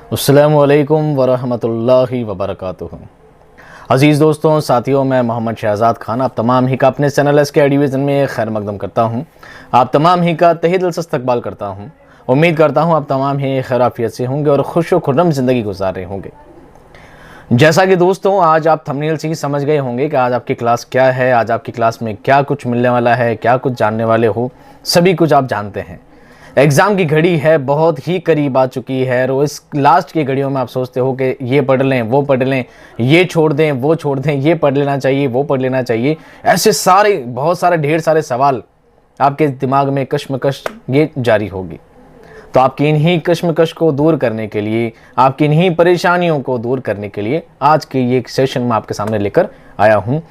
अस्सलामु अलैकुम वरहमतुल्लाहि वबरकातुहू। अज़ीज़ दोस्तों, साथियों, मैं मोहम्मद शहजाद खान आप तमाम ही का अपने चैनल SK डिवीज़न में खैर मकदम करता हूँ। आप तमाम ही का तहे दिल से इस्तकबाल करता हूँ। उम्मीद करता हूँ आप तमाम ही खैर आफियत से होंगे और खुश व खुर्रम ज़िंदगी गुजार रहे होंगे। जैसा कि दोस्तों, आज आप थंबनेल से ही समझ गए होंगे कि आज आपकी क्लास क्या है, आज आपकी क्लास में क्या कुछ मिलने वाला है, क्या कुछ जानने वाले हो, सभी कुछ आप जानते हैं। एग्ज़ाम की घड़ी है, बहुत ही करीब आ चुकी है और इस लास्ट की घड़ियों में आप सोचते हो कि ये पढ़ लें, वो पढ़ लें, ये छोड़ दें, वो छोड़ दें, ये पढ़ लेना चाहिए, वो पढ़ लेना चाहिए। ऐसे सारे बहुत सारे ढेर सारे सवाल आपके दिमाग में कश्मकश ये जारी होगी। तो आपकी इन्हीं कश्मकश को दूर करने के लिए, आपकी इन्हीं परेशानियों को दूर करने के लिए आज के ये सेशन में आपके सामने लेकर आया हूँ।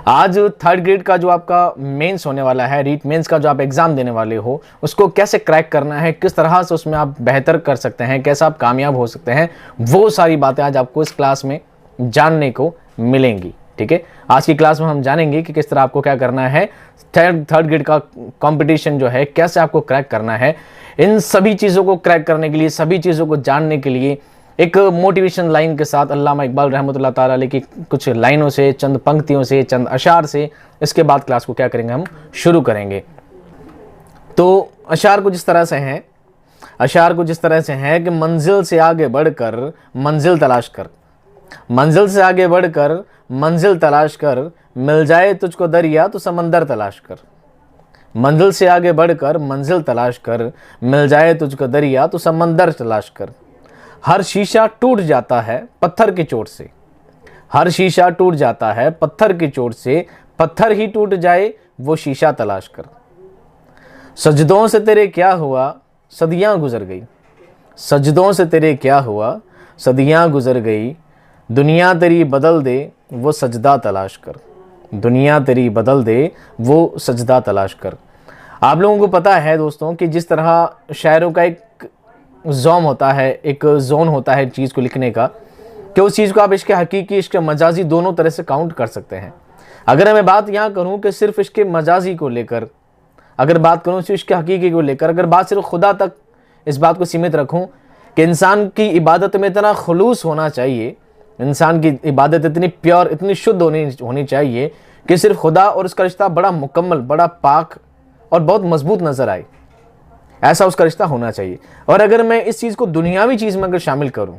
आज थर्ड ग्रेड का जो आपका मेंस होने वाला है, रीट मेंस का जो आप एग्ज़ाम देने वाले हो, उसको कैसे क्रैक करना है, किस तरह से उसमें आप बेहतर कर सकते हैं, कैसे आप कामयाब हो सकते हैं, वो सारी बातें आज आपको इस क्लास में जानने को मिलेंगी। ठीक है, आज की क्लास में हम जानेंगे कि किस तरह आपको क्या करना है, थर्ड ग्रेड का कंपटीशन जो है कैसे आपको क्रैक करना है। इन सभी चीज़ों को क्रैक करने के लिए, सभी चीज़ों को जानने के लिए एक मोटिवेशन लाइन के साथ अल्लामा इकबाल रहमतुल्लाह ताला अलैह की कुछ लाइनों से, चंद पंक्तियों से, चंद अशार से इसके बाद क्लास को क्या करेंगे, हम शुरू करेंगे। तो अशार कुछ इस तरह से हैं, अशार कुछ इस तरह से हैं कि मंजिल से आगे बढ़कर मंजिल तलाश कर, मंजिल से आगे बढ़कर मंजिल तलाश कर, मिल जाए तुझको दरिया तो समंदर तलाश कर। मंजिल से आगे बढ़कर मंजिल तलाश कर, मिल जाए तुझको दरिया तो समंदर तलाश कर। हर शीशा टूट जाता है पत्थर की चोट से, हर शीशा टूट जाता है पत्थर की चोट से, पत्थर ही टूट जाए वो शीशा तलाश कर। सजदों से तेरे क्या हुआ सदियां गुजर गई, सजदों से तेरे क्या हुआ सदियां गुजर गई, दुनिया तेरी बदल दे वो सजदा तलाश कर, दुनिया तेरी बदल दे वो सजदा तलाश कर। आप लोगों को पता है दोस्तों कि जिस तरह शायरों का एक जोम होता है, एक जोन होता है चीज़ को लिखने का, कि उस चीज़ को आप इश्क हकीकी, इश्क मजाजी दोनों तरह से काउंट कर सकते हैं। अगर मैं बात यहाँ करूँ कि सिर्फ इश्क मजाजी को लेकर, अगर बात करूँ सिर्फ इश्क हकीकी को लेकर, अगर बात सिर्फ खुदा तक इस बात को सीमित रखूँ कि इंसान की इबादत में इतना खुलूस होना चाहिए, इंसान की इबादत इतनी प्योर, इतनी शुद्ध होनी चाहिए कि सिर्फ खुदा और उसका रिश्ता बड़ा मुकम्मल, बड़ा पाक और बहुत मजबूत नज़र आए, ऐसा उसका रिश्ता होना चाहिए। और अगर मैं इस चीज़ को दुनियावी चीज़ में अगर शामिल करूं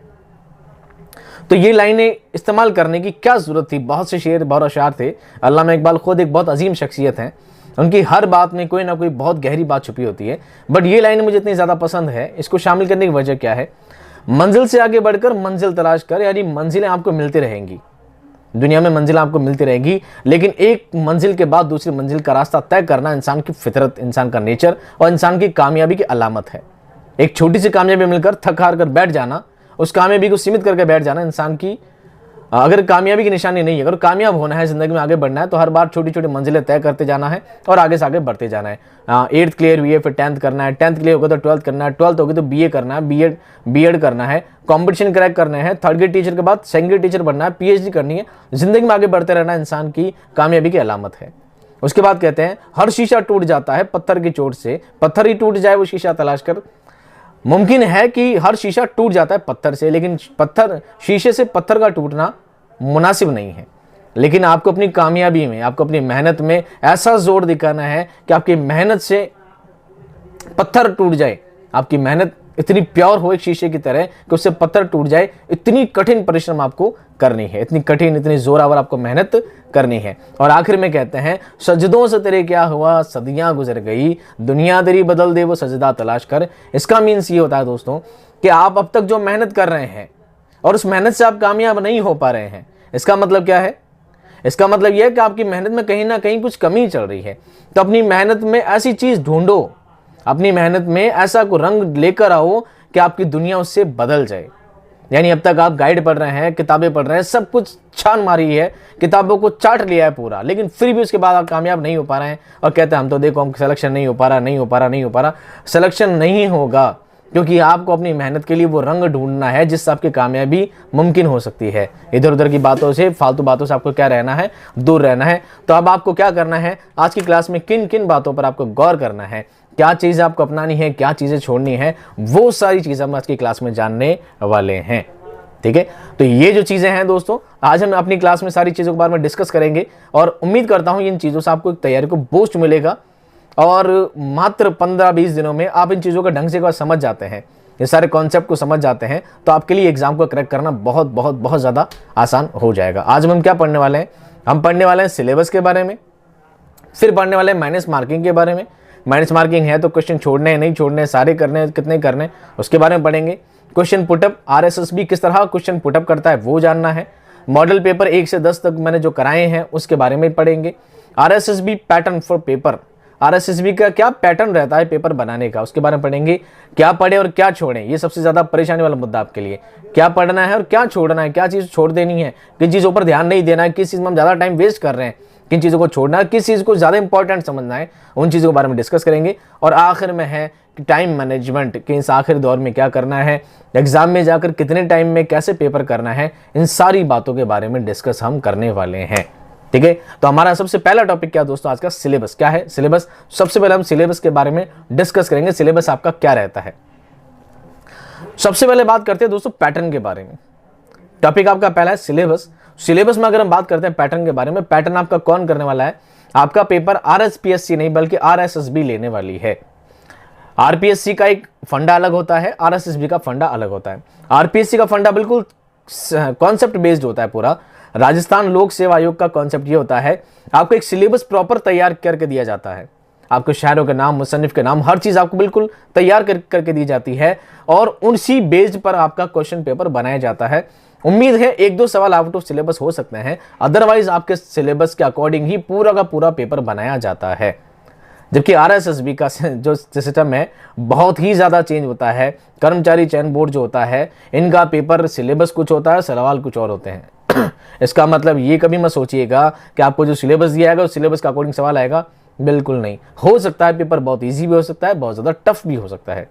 तो ये लाइनें इस्तेमाल करने की क्या ज़रूरत थी। बहुत से शेर, बहुत अशार थे। अल्लामा इकबाल खुद एक बहुत अजीम शख्सियत हैं, उनकी हर बात में कोई ना कोई बहुत गहरी बात छुपी होती है। बट ये लाइनें मुझे इतनी ज़्यादा पसंद है, इसको शामिल करने की वजह क्या है। मंजिल से आगे बढ़कर मंजिल तलाश कर, यानी मंजिलें आपको मिलती रहेंगी, दुनिया में मंजिल आपको मिलती रहेगी, लेकिन एक मंजिल के बाद दूसरी मंजिल का रास्ता तय करना इंसान की फितरत, इंसान का नेचर और इंसान की कामयाबी की अलामत है। एक छोटी सी कामयाबी मिलकर थक हार कर बैठ जाना, उस कामयाबी को सीमित करके बैठ जाना इंसान की अगर कामयाबी की निशानी नहीं है। अगर कामयाब होना है, ज़िंदगी में आगे बढ़ना है, तो हर बार छोटी छोटी मंजिलें तय करते जाना है और आगे से आगे बढ़ते जाना है। 8th क्लियर हुई है, फिर 10th करना है, 10th क्लियर होगा तो 12th करना है, 12th होगी तो BA करना है, बीएड करना है, कंपटीशन क्रैक करना है, थर्ड ग्रेड टीचर के बाद सेकंड ग्रेड टीचर बनना है, PhD करनी है। ज़िंदगी में आगे बढ़ते रहना इंसान की कामयाबी की अलामत है। उसके बाद कहते हैं हर शीशा टूट जाता है पत्थर की चोट से, पत्थर ही टूट जाए वो शीशा तलाश कर। मुमकिन है कि हर शीशा टूट जाता है पत्थर से, लेकिन शीशे से पत्थर का टूटना मुनासिब नहीं है। लेकिन आपको अपनी कामयाबी में, आपको अपनी मेहनत में ऐसा जोर दिखाना है कि आपकी मेहनत से पत्थर टूट जाए, आपकी मेहनत इतनी प्योर हो एक शीशे की तरह कि उससे पत्थर टूट जाए। इतनी कठिन परिश्रम आपको करनी है, इतनी कठिन, इतनी जोरावर आपको मेहनत करनी है। और आखिर में कहते हैं सजदों से तेरे क्या हुआ सदियां गुजर गई, दुनिया तेरी बदल दे वो सजदा तलाश कर। इसका मीन्स ये होता है दोस्तों कि आप अब तक जो मेहनत कर रहे हैं और उस मेहनत से आप कामयाब नहीं हो पा रहे हैं, इसका मतलब क्या है। इसका मतलब यह है कि आपकी मेहनत में कहीं ना कहीं कुछ कमी चल रही है। तो अपनी मेहनत में ऐसी चीज़ ढूंढो, अपनी मेहनत में ऐसा को रंग लेकर आओ कि आपकी दुनिया उससे बदल जाए। यानी अब तक आप गाइड पढ़ रहे हैं, किताबें पढ़ रहे हैं, सब कुछ छान मारी है, किताबों को चाट लिया है पूरा, लेकिन फिर भी उसके बाद आप कामयाब नहीं हो पा रहे हैं और कहते हैं हम तो देखो हम सिलेक्शन नहीं हो पा रहा, नहीं हो पा रहा, नहीं हो पा रहा। सिलेक्शन नहीं होगा क्योंकि आपको अपनी मेहनत के लिए वो रंग ढूंढना है जिससे आपकी कामयाबी मुमकिन हो सकती है। इधर उधर की बातों से, फालतू बातों से आपको क्या रहना है, दूर रहना है। तो अब आपको क्या करना है, आज की क्लास में किन किन बातों पर आपको गौर करना है, क्या चीज़ें आपको अपनानी है, क्या चीज़ें छोड़नी है, वो सारी चीज़ें हम आज की क्लास में जानने वाले हैं। ठीक है, तो ये जो चीज़ें हैं दोस्तों, आज हम अपनी क्लास में सारी चीज़ों के बारे में डिस्कस करेंगे और उम्मीद करता हूँ इन चीज़ों से आपको एक तैयारी को बूस्ट मिलेगा और मात्र 15-20 दिनों में आप इन चीज़ों का ढंग से एक बार समझ जाते हैं, ये सारे कॉन्सेप्ट को समझ जाते हैं, तो आपके लिए एग्जाम को क्रैक करना बहुत बहुत बहुत ज़्यादा आसान हो जाएगा। आज हम क्या पढ़ने वाले हैं? हम पढ़ने वाले हैं सिलेबस के बारे में, फिर पढ़ने वाले हैं माइनस मार्किंग के बारे में। माइनस मार्किंग है तो क्वेश्चन छोड़ने हैं नहीं छोड़ने, सारे करने हैं, कितने करने हैं, उसके बारे में पढ़ेंगे। क्वेश्चन पुटअप, आरएसएसबी किस तरह क्वेश्चन पुटअप करता है वो जानना है। मॉडल पेपर 1 से 10 तक मैंने जो कराए हैं उसके बारे में पढ़ेंगे। RSSB pattern for paper, RSSB का क्या पैटर्न रहता है पेपर बनाने का, उसके बारे में पढ़ेंगे। क्या पढ़े और क्या छोड़ें, ये सबसे ज़्यादा परेशानी वाला मुद्दा आपके लिए। क्या पढ़ना है और क्या छोड़ना है, क्या चीज़ छोड़ देनी है, किन चीज़ों पर ध्यान नहीं देना है, किस चीज़ में हम ज़्यादा टाइम वेस्ट कर रहे हैं, किन चीज़ों को छोड़ना है, किस चीज़ को ज़्यादा इंपॉर्टेंट समझना है, उन चीज़ों के बारे में डिस्कस करेंगे। और आखिर में है कि टाइम मैनेजमेंट के इस आखिरी दौर में क्या करना है, एग्जाम में जाकर कितने टाइम में कैसे पेपर करना है, इन सारी बातों के बारे में डिस्कस हम करने वाले हैं। ठीक है, तो हमारा सबसे पहला टॉपिक क्या दोस्तों आज का? सिलेबस। क्या है सिलेबस? सबसे पहले हम सिलेबस के बारे में डिस्कस करेंगे, सिलेबस आपका क्या रहता है। सबसे पहले बात करते हैं दोस्तों पैटर्न के बारे में। टॉपिक आपका पहला है सिलेबस। सिलेबस में अगर हम बात करते हैं पैटर्न के बारे में, पैटर्न आपका कौन करने वाला है? आपका पेपर आरएसपीएससी नहीं बल्कि आरएसएसबी लेने वाली है। आरपीएससी का एक फंडा अलग होता है, आरएसएसबी का फंडा अलग होता है। आरपीएससी का फंडा बिल्कुल कॉन्सेप्ट बेस्ड होता है पूरा। राजस्थान लोक सेवा आयोग का कॉन्सेप्ट ये होता है, आपको एक सिलेबस प्रॉपर तैयार करके दिया जाता है। आपके शायरों के नाम, मुसन्निफ के नाम, हर चीज़ आपको बिल्कुल तैयार करके दी जाती है और उसी बेस्ड पर आपका क्वेश्चन पेपर बनाया जाता है। उम्मीद है 1-2 सवाल आउट ऑफ सिलेबस हो सकते हैं, अदरवाइज आपके सिलेबस के अकॉर्डिंग ही पूरा का पूरा पेपर बनाया जाता है। जबकि आरएसएसबी का जो सिस्टम है बहुत ही ज़्यादा चेंज होता है। कर्मचारी चयन बोर्ड जो होता है, इनका पेपर सिलेबस कुछ होता है, सवाल कुछ और होते हैं। इसका मतलब ये कभी मत सोचिएगा कि आपको जो सिलेबस दिया जाएगा उस सिलेबस का अकॉर्डिंग सवाल आएगा, बिल्कुल नहीं। हो सकता है पेपर बहुत ईजी भी हो सकता है, बहुत ज़्यादा टफ भी हो सकता है,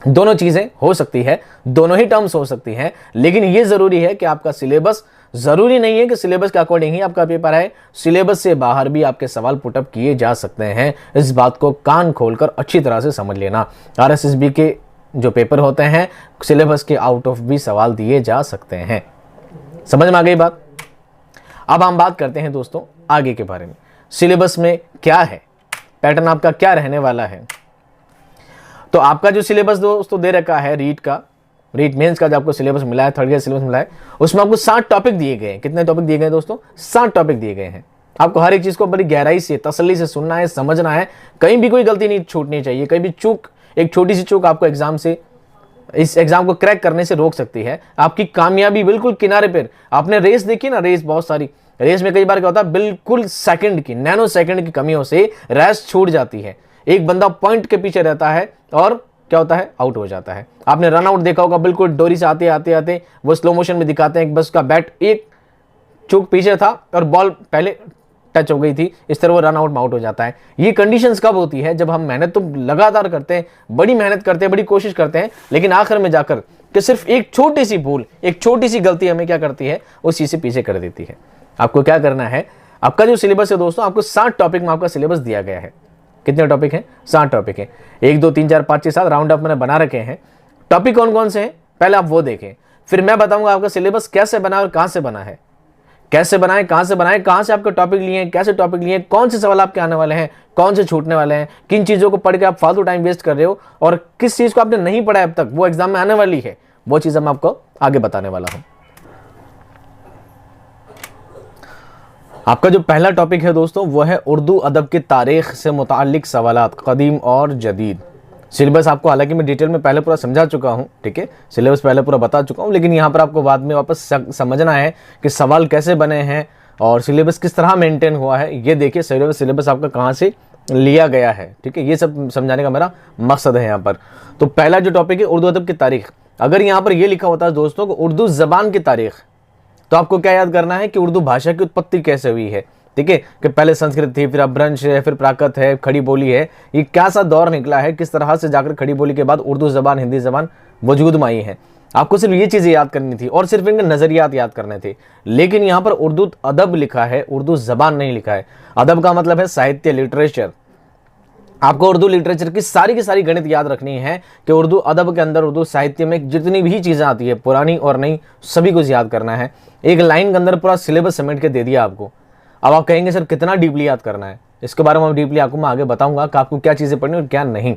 दोनों चीज़ें हो सकती है, दोनों ही टर्म्स हो सकती हैं। लेकिन ये ज़रूरी है कि आपका सिलेबस, ज़रूरी नहीं है कि सिलेबस के अकॉर्डिंग ही आपका पेपर है, सिलेबस से बाहर भी आपके सवाल पुटअप किए जा सकते हैं। इस बात को कान खोलकर अच्छी तरह से समझ लेना। आरएसएसबी के जो पेपर होते हैं सिलेबस के आउट ऑफ भी सवाल दिए जा सकते हैं। समझ में आ गई बात? अब हम बात करते हैं दोस्तों आगे के बारे में। सिलेबस में क्या है, पैटर्न आपका क्या रहने वाला है। तो आपका जो सिलेबस दोस्तों दे रखा है रीट मेंस का जो आपको सिलेबस मिला है, थर्ड ईयर सिलेबस मिला है, उसमें आपको 60 टॉपिक दिए गए हैं। कितने टॉपिक दिए गए दोस्तों? 60 टॉपिक दिए गए हैं। आपको हर एक चीज़ को बड़ी गहराई से, तसल्ली से सुनना है, समझना है, कहीं भी कोई गलती नहीं छूटनी चाहिए। कहीं भी चूक, एक छोटी सी चूक आपको इस एग्जाम को क्रैक करने से रोक सकती है। आपकी कामयाबी बिल्कुल किनारे पर। आपने रेस देखी ना, रेस बहुत सारी रेस में कई बार क्या होता है, बिल्कुल सेकंड की, नैनो सेकंड की कमियों से रेस छूट जाती है। एक बंदा पॉइंट के पीछे रहता है और क्या होता है, आउट हो जाता है। आपने रन आउट देखा होगा, बिल्कुल डोरी से आते आते वो स्लो मोशन में दिखाते हैं कि बस का बैट एक चूक पीछे था और बॉल पहले टच हो गई थी, इस तरह वो रन आउट में आउट हो जाता है। ये कंडीशंस कब होती है? जब हम मेहनत तो लगातार करते हैं, बड़ी मेहनत करते हैं, बड़ी कोशिश करते हैं, लेकिन आखिर में जाकर कि सिर्फ एक छोटी सी भूल, एक छोटी सी गलती हमें क्या करती है, उस चीज़ से पीछे कर देती है। आपको क्या करना है, आपका जो सिलेबस है दोस्तों, आपको 60 टॉपिक में आपका सिलेबस दिया गया है। कितने टॉपिक हैं? 60 टॉपिक हैं। 1, 2, 3, 4, 5, 6, 7 राउंड अप मैंने बना रखे हैं। टॉपिक कौन कौन से हैं पहले आप वो देखें, फिर मैं बताऊंगा आपका सिलेबस कैसे बना और कहां से बना है, कैसे बनाएं, कहां से बनाएं, कहां से आपके टॉपिक लिए हैं, कैसे टॉपिक लिए हैं, कौन से सवाल आपके आने वाले हैं, कौन से छूटने वाले हैं, किन चीज़ों को पढ़ के आप फालतू टाइम वेस्ट कर रहे हो और किस चीज़ को आपने नहीं पढ़ा है अब तक, वो एग्जाम में आने वाली है, वो चीज़ मैं आपको आगे बताने वाला हूँ। आपका जो पहला टॉपिक है दोस्तों वो है उर्दू अदब की तारीख से मुताल्लिक सवालात कदीम और जदीद। सिलेबस आपको हालांकि मैं डिटेल में पहले पूरा समझा चुका हूँ, ठीक है, सिलेबस पहले पूरा बता चुका हूँ, लेकिन यहाँ पर आपको बाद में वापस समझना है कि सवाल कैसे बने हैं और सिलेबस किस तरह मेंटेन हुआ है। ये देखिए सिलेबस आपका कहाँ से लिया गया है, ठीक है, ये सब समझाने का मेरा मकसद है यहाँ पर। तो पहला जो टॉपिक है उर्दू अदब की तारीख, अगर यहाँ पर ये लिखा होता है दोस्तों को उर्दू ज़बान की तारीख, तो आपको क्या याद करना है कि उर्दू भाषा की उत्पत्ति कैसे हुई है, ठीक है, कि पहले संस्कृत थी, फिर अपभ्रंश है, फिर प्राकृत है, खड़ी बोली है, ये क्या सा दौर निकला है, किस तरह से जाकर खड़ी बोली के बाद उर्दू ज़बान, हिंदी ज़बान वजूद में आई है। आपको सिर्फ ये चीज़ें याद करनी थी और सिर्फ इनके नज़रियात याद करने थे। लेकिन यहाँ पर उर्दू अदब लिखा है, उर्दू ज़बान नहीं लिखा है। अदब का मतलब है साहित्य, लिटरेचर। आपको उर्दू लिटरेचर की सारी गणित याद रखनी है कि उर्दू अदब के अंदर, उर्दू साहित्य में जितनी भी चीज़ें आती है, पुरानी और नई, सभी कुछ याद करना है। एक लाइन के अंदर पूरा सिलेबस समेट के दे दिया आपको। अब आप कहेंगे सर कितना डीपली याद करना है, इसके बारे में डीपली आपको मैं आगे बताऊंगा कि आपको क्या चीज़ें पढ़नी और क्या नहीं।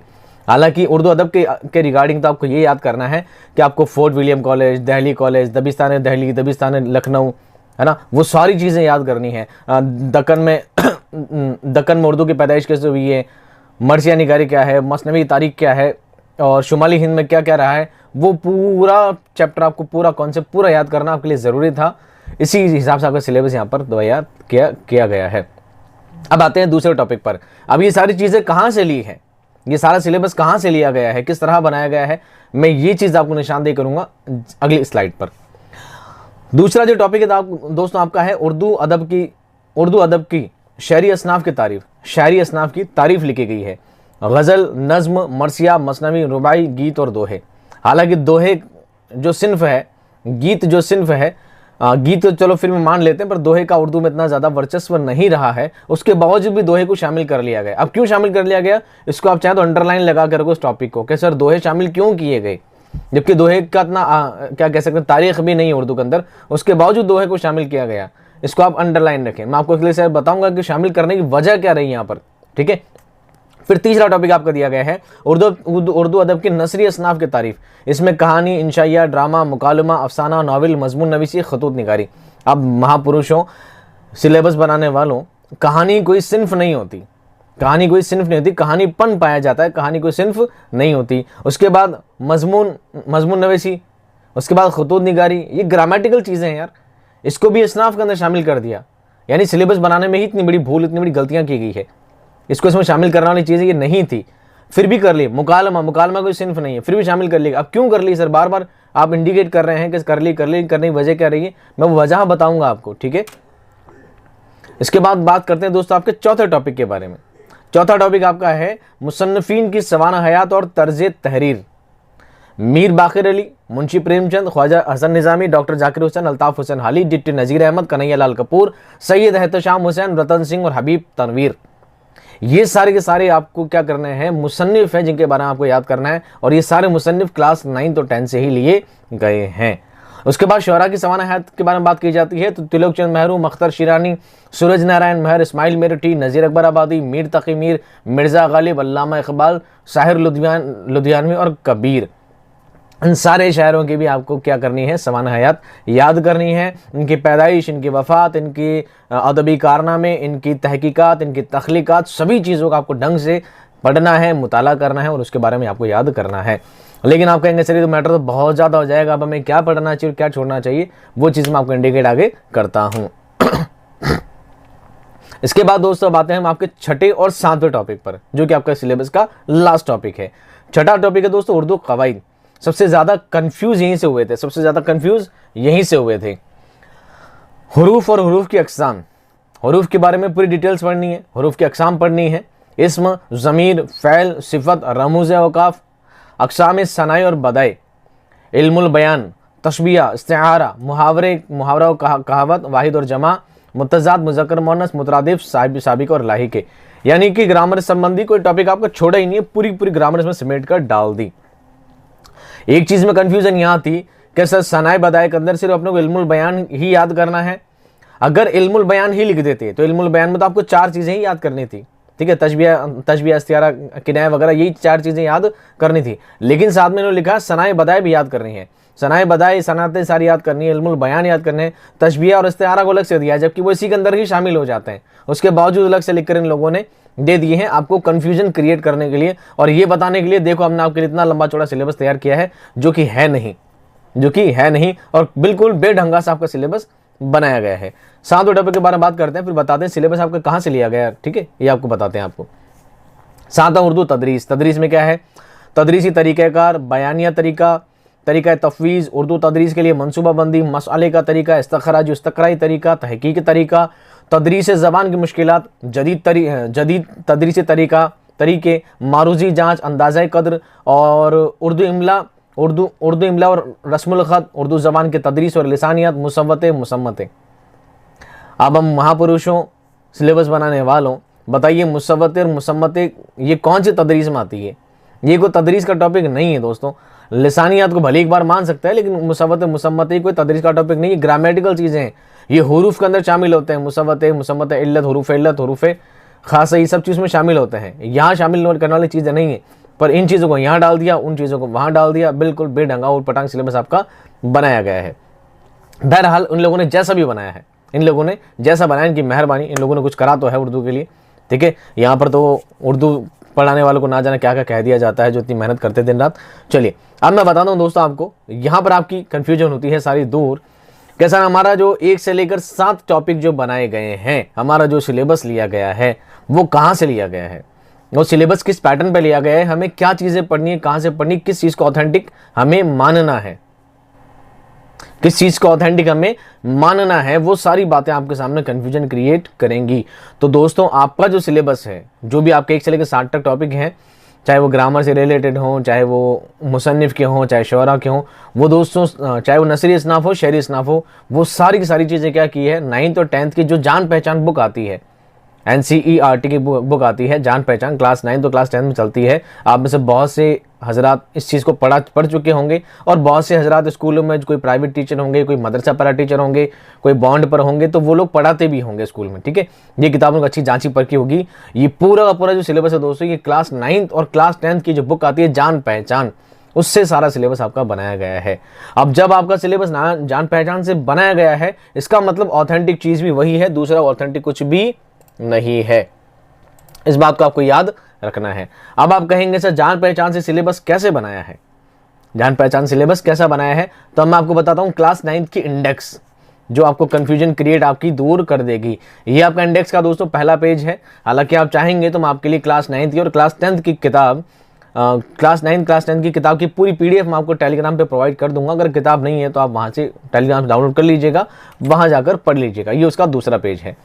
हालांकि उर्दू अदब के रिगार्डिंग तो आपको ये याद करना है कि आपको Fort William college, Delhi college, दबिस्तान दिल्ली, दबिस्तान लखनऊ, है ना, वो सारी चीज़ें याद करनी है। दक्कन में उर्दू की पैदाइश कैसे हुई है, मर्सिया निगारी क्या है, मसनवी तारीख क्या है, और शुमाली हिंद में क्या क्या रहा है, वो पूरा चैप्टर आपको, पूरा कॉन्सेप्ट पूरा याद करना आपके लिए ज़रूरी था। इसी हिसाब से आपका सिलेबस यहाँ पर तैयार किया गया है। अब आते हैं दूसरे टॉपिक पर। अब ये सारी चीज़ें कहाँ से ली है, ये सारा सिलेबस कहाँ से लिया गया है, किस तरह बनाया गया है, मैं ये चीज़ आपको निशानदेही करूँगा अगली स्लाइड पर। दूसरा जो टॉपिक है दोस्तों आपका है उर्दू अदब की शायरी असनाफ की तारीफ। शायरी असनाफ की तारीफ लिखी गई है। गज़ल, नज़्म, मरसिया, मसनवी, रुबाई, गीत और दोहे। हालांकि दोहे जो सिन्फ है, गीत जो सिन्फ है, गीत तो चलो फिर भी मान लेते हैं, पर दोहे का उर्दू में इतना ज़्यादा वर्चस्व नहीं रहा है। उसके बावजूद भी दोहे को शामिल कर लिया गया। अब क्यों शामिल कर लिया गया, इसको आप चाहें तो अंडरलाइन लगा कर उस टॉपिक को कि सर दोहे शामिल क्यों किए गए, जबकि दोहे का इतना क्या कह सकते हैं तारीख भी नहीं है उर्दू के अंदर, उसके बावजूद दोहे को शामिल किया गया। इसको आप अंडरलाइन रखें। मैं आपको अगले से बताऊंगा कि शामिल करने की वजह क्या रही यहाँ पर, ठीक है। फिर तीसरा टॉपिक आपका दिया गया है उर्दू अदब की नसरी असनाफ की तारीफ। इसमें कहानी, इंशाइया, ड्रामा, मुकालमा, अफसाना, नावल, मजमून नवीसी, खतूत निगारी। अब महापुरुषों, सिलेबस बनाने वालों, कहानी कोई सिन्फ नहीं होती, कहानी कोई सिन्फ नहीं होती, कहानी पन पाया जाता है, कहानी कोई सिन्फ नहीं होती। उसके बाद मजमून नवीसी, उसके बाद खतूत निगारी, ये ग्रामेटिकल चीज़ें हैं यार, इसको भी असनाफ के अंदर शामिल कर दिया। यानी सिलेबस बनाने में ही इतनी बड़ी भूल, इतनी बड़ी गलतियाँ की गई है। इसको इसमें शामिल करने वाली चीज़ें ये नहीं थी, फिर भी कर ली। मुकालमा कोई सिन्फ नहीं है, फिर भी शामिल कर ली। अब क्यों कर ली सर, बार बार आप इंडिकेट कर रहे हैं कि कर ली करने की वजह क्या रही है, मैं वो वजह बताऊंगा आपको, ठीक है। इसके बाद बात करते हैं दोस्तों आपके चौथे टॉपिक के बारे में। चौथा टॉपिक आपका है मुसन्निफीन की सवाना हयात और तर्ज तहरीर। मीर बाकिर अली, मुंशी प्रेमचंद, ख्वाजा हसन निज़ामी, डॉक्टर जाकिर हुसैन, अल्ताफ़ हुसैन हाली, डिप्टी नज़ीर अहमद, कन्हैया लाल कपूर, सैयद एहतशाम हुसैन, रतन सिंह और हबीब तनवीर, ये सारे के सारे आपको क्या करने हैं, मुसन्निफ हैं जिनके बारे में आपको याद करना है। और ये सारे मुसन्निफ क्लास 9 और 10 से ही लिए गए हैं। उसके बाद शुअरा की सवाना हयात के बारे में बात की जाती है तो तिलक चंद मेहरू, मख्तर शिरानी, सूरज नारायण मेहर, इस्माइल मेरठी, नज़ीर अकबर आबादी, मीर तकी मीर, मिर्ज़ा गालिब, अल्लामा इकबाल, साहिर लुधियानवी और कबीर, इन सारे शायरों की भी आपको क्या करनी है, सवाना हयात याद करनी है। इनकी पैदाइश, इनकी वफ़ात, इनकी अदबी कारनामे, इनकी तहकीकात, इनकी तख्लीकात, सभी चीज़ों का आपको ढंग से पढ़ना है, मुताला करना है और उसके बारे में आपको याद करना है। लेकिन आप कहेंगे सर ये तो मैटर तो बहुत ज़्यादा हो जाएगा, अब हमें क्या पढ़ना चाहिए क्या छोड़ना चाहिए, वो चीज़ मैं आपको इंडिकेट आगे करता हूँ। इसके बाद दोस्तों बातें हम आपके छठे और सातवें टॉपिक पर, जो कि आपका सिलेबस का लास्ट टॉपिक है। छठा टॉपिक है दोस्तों उर्दू कवायद। सबसे ज़्यादा कंफ्यूज यहीं से हुए थे, सबसे ज़्यादा कंफ्यूज यहीं से हुए थे। हुरूफ और हुरूफ की अक़साम, हुरूफ के बारे में पूरी डिटेल्स पढ़नी है, हुरूफ की अक़साम पढ़नी है। इस्म, ज़मीर, फ़ैल, सिफ़त, रमूज़ औक़ाफ़, अक़साम सनाए और बदाए, इल्मुल बयान, तशबिया, इस्तिआरा, मुहावरा और कहावत, वाहिद और जमा, मुतज़ाद, मुज़क्कर मुअन्नस, मुतरादिफ, साबिक़ और लाहिक़। यानी कि ग्रामर संबंधी कोई टॉपिक आपका छोड़ा ही नहीं है, पूरी ग्रामर इसमें समेट कर डाल दी। एक चीज़ में कन्फ्यूज़न यहाँ थी कि सर सनाए बदाए के अंदर सिर्फ अपने को इल्मुल बयान ही याद करना है। अगर इल्मुल बयान ही लिख देते तो इल्मुल बयान में तो आपको 4 चीज़ें ही याद करनी थी, ठीक है, तशबिया, इस्तिआरा, किनाया वगैरह, यही 4 चीज़ें याद करनी थी। लेकिन साथ में इन्होंने लिखा सनाए बदाए भी याद करनी है, सनाए बदाए सनातें सारी याद करनी है, इल्मुल बयान याद करने, तशबिया और इस्तिआरा को अलग से दिया है, जबकि वो इसी के अंदर ही शामिल हो जाते हैं। उसके बावजूद अलग से लिखकर इन लोगों ने दे दिए हैं आपको कन्फ्यूजन क्रिएट करने के लिए और ये बताने के लिए देखो हमने आपके लिए इतना लंबा चौड़ा सिलेबस तैयार किया है, जो कि है नहीं और बिल्कुल बेढंगा सा आपका सिलेबस बनाया गया है। 7वें टॉपिक के बारे में बात करते हैं, फिर बताते हैं सिलेबस आपका कहाँ से लिया गया है, ठीक है, ये आपको बताते हैं आपको। 7वां उर्दू तदरीस। तदरीस में क्या है, तदरीसी तरीक़ाकार, बयानिया तरीका तफवीज़, उर्दू तदरीस के लिए मनसूबाबंदी, मसअले का तरीका, इस्तखराज इस्तक़राई तरीका, तहक़ीक़ी तरीका, तदरीस ज़बान की मुश्किलात, जदीद तदरीसी तरीके, मारूज़ी जाँच, अंदाज़ा कद्र और उर्दू इमला और रस्मुल ख़त, उर्दू ज़बान के तदरीस और लिसानियत, मुसव्वतें। अब हम महापुरुषों, सिलेबस बनाने वालों, बताइए मुसव्वते मुसम्मते ये कौन सी तदरीस में आती है? ये कोई तदरीस का टॉपिक नहीं है दोस्तों। लिसानियात को भले एक बार मान सकता है, लेकिन मुसव्वते मुसम्मते कोई तदरीस का टॉपिक नहीं है। ग्रामेटिकल चीज़ें हैं, ये हुरूफ के अंदर शामिल होते हैं। मुसव्वते मुसम्मते इल्लत हुरूफ खासा ये सब चीज़ में शामिल होते हैं। यहाँ शामिल करने वाली चीज़ें नहीं है, पर इन चीज़ों को यहाँ डाल दिया, उन चीज़ों को वहाँ डाल दिया, बिल्कुल बेढंगा और पटांग सिलेबस आपका बनाया गया है। बहरहाल उन लोगों ने जैसा भी बनाया है, इन लोगों ने जैसा बनाया, इनकी मेहरबानी, इन लोगों ने कुछ करा तो है उर्दू के लिए, ठीक है। यहाँ पर तो उर्दू पढ़ाने वालों को ना जाने क्या क्या कह दिया जाता है, जो इतनी मेहनत करते दिन रात। चलिए अब मैं बताता हूँ दोस्तों आपको, यहाँ पर आपकी कन्फ्यूजन होती है सारी दूर। कैसा हमारा जो 1 से लेकर 7 टॉपिक जो बनाए गए हैं, हमारा जो सिलेबस लिया गया है वो कहाँ से लिया गया है, वो सिलेबस किस पैटर्न पे लिया गया है, हमें क्या चीज़ें पढ़नी है, कहाँ से पढ़नी, किस चीज़ को ऑथेंटिक हमें मानना है, किस चीज़ को ऑथेंटिक हमें मानना है, वो सारी बातें आपके सामने कन्फ्यूजन क्रिएट करेंगी। तो दोस्तों आपका जो सिलेबस है, जो भी आपके 1 से लेकर 7 तक टॉपिक हैं, चाहे वो ग्रामर से रिलेटेड हों, चाहे वो मुसन्निफ़ के हों, चाहे शोरा के हों, वो दोस्तों चाहे वो नसरी इसनाफ हो, शहरी इसनाफ हो, वो सारी की सारी चीज़ें क्या की है, 9th और 10th की जो जान पहचान बुक आती है, NCERT की बुक आती है जान पहचान, क्लास 9 तो क्लास 10 में चलती है। आप में से बहुत से हजरात इस चीज़ को पढ़ चुके होंगे, और बहुत से हजरात स्कूलों में कोई प्राइवेट टीचर होंगे, कोई मदरसा पढ़ा टीचर होंगे, कोई बॉन्ड पर होंगे, तो वो लोग पढ़ाते भी होंगे स्कूल में, ठीक है। ये किताबों की अच्छी जांची परखी होगी। ये पूरा का पूरा जो सिलेबस है दोस्तों, ये क्लास 9 और क्लास 10 की जो बुक आती है जान पहचान, उससे सारा सिलेबस आपका बनाया गया है। अब जब आपका सिलेबस जान पहचान से बनाया गया है, इसका मतलब ऑथेंटिक चीज़ भी वही है, दूसरा ऑथेंटिक कुछ भी नहीं है। इस बात को आपको याद रखना है। अब आप कहेंगे सर जान पहचान से सिलेबस कैसे बनाया है, जान पहचान सिलेबस कैसा बनाया है, तो मैं आपको बताता हूं क्लास 9 की इंडेक्स, जो आपको कंफ्यूजन क्रिएट आपकी दूर कर देगी। ये आपका इंडेक्स का दोस्तों पहला पेज है। हालांकि आप चाहेंगे तो मैं आपके लिए क्लास 9 की और क्लास 10 की किताब, क्लास 9 क्लास 10 की किताब की पूरी PDF मैं आपको टेलीग्राम पे प्रोवाइड कर दूंगा। अगर किताब नहीं है तो आप वहाँ से टेलीग्राम डाउनलोड कर लीजिएगा, वहाँ जाकर पढ़ लीजिएगा। ये उसका दूसरा पेज है,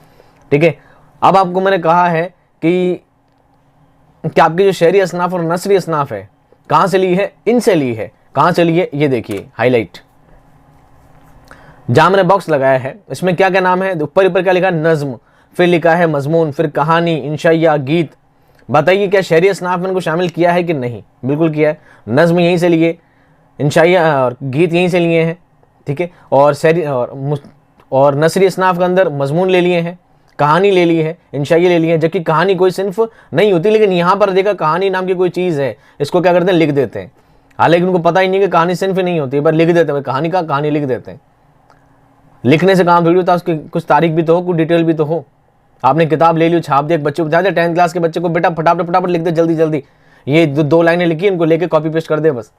ठीक है। अब आपको मैंने कहा है कि आपकी जो शहरी असनाफ और नसरी असनाफ है, कहाँ से ली है, इनसे ली है। कहाँ से ली है ये देखिए, हाईलाइट जहाँ मैंने बॉक्स लगाया है, इसमें क्या क्या नाम है, ऊपर क्या लिखा है, नज्म, फिर लिखा है मजमून, फिर कहानी, इंशाइया, गीत। बताइए क्या शहरी असनाफ में इनको शामिल किया है कि नहीं? बिल्कुल किया है। नज्म यहीं से लिए, इंशाइया और गीत यहीं से लिए हैं, ठीक है। और शहरी और नसरी असनाफ के अंदर मजमून ले लिए हैं, कहानी ले ली है, इंशाइया ले ली है। जबकि कहानी कोई सिर्फ नहीं होती, लेकिन यहाँ पर देखा कहानी नाम की कोई चीज़ है, इसको क्या करते हैं, लिख देते हैं। हालांकि उनको पता ही नहीं कि कहानी सिर्फ नहीं होती है, पर लिख देते हैं, कहानी का कहानी लिख देते हैं। लिखने से काम थोड़ी होता है, उसकी कुछ तारीख भी तो हो, कुछ डिटेल भी तो हो। आपने किताब ले ली, छाप दिया, एक बच्चे को बता दिया, 10th क्लास के बच्चे को, बेटा फटाफट लिख दे, जल्दी जल्दी, ये 2 लाइनें लिखी, इनको लेके कॉपी पेस्ट कर दे, बस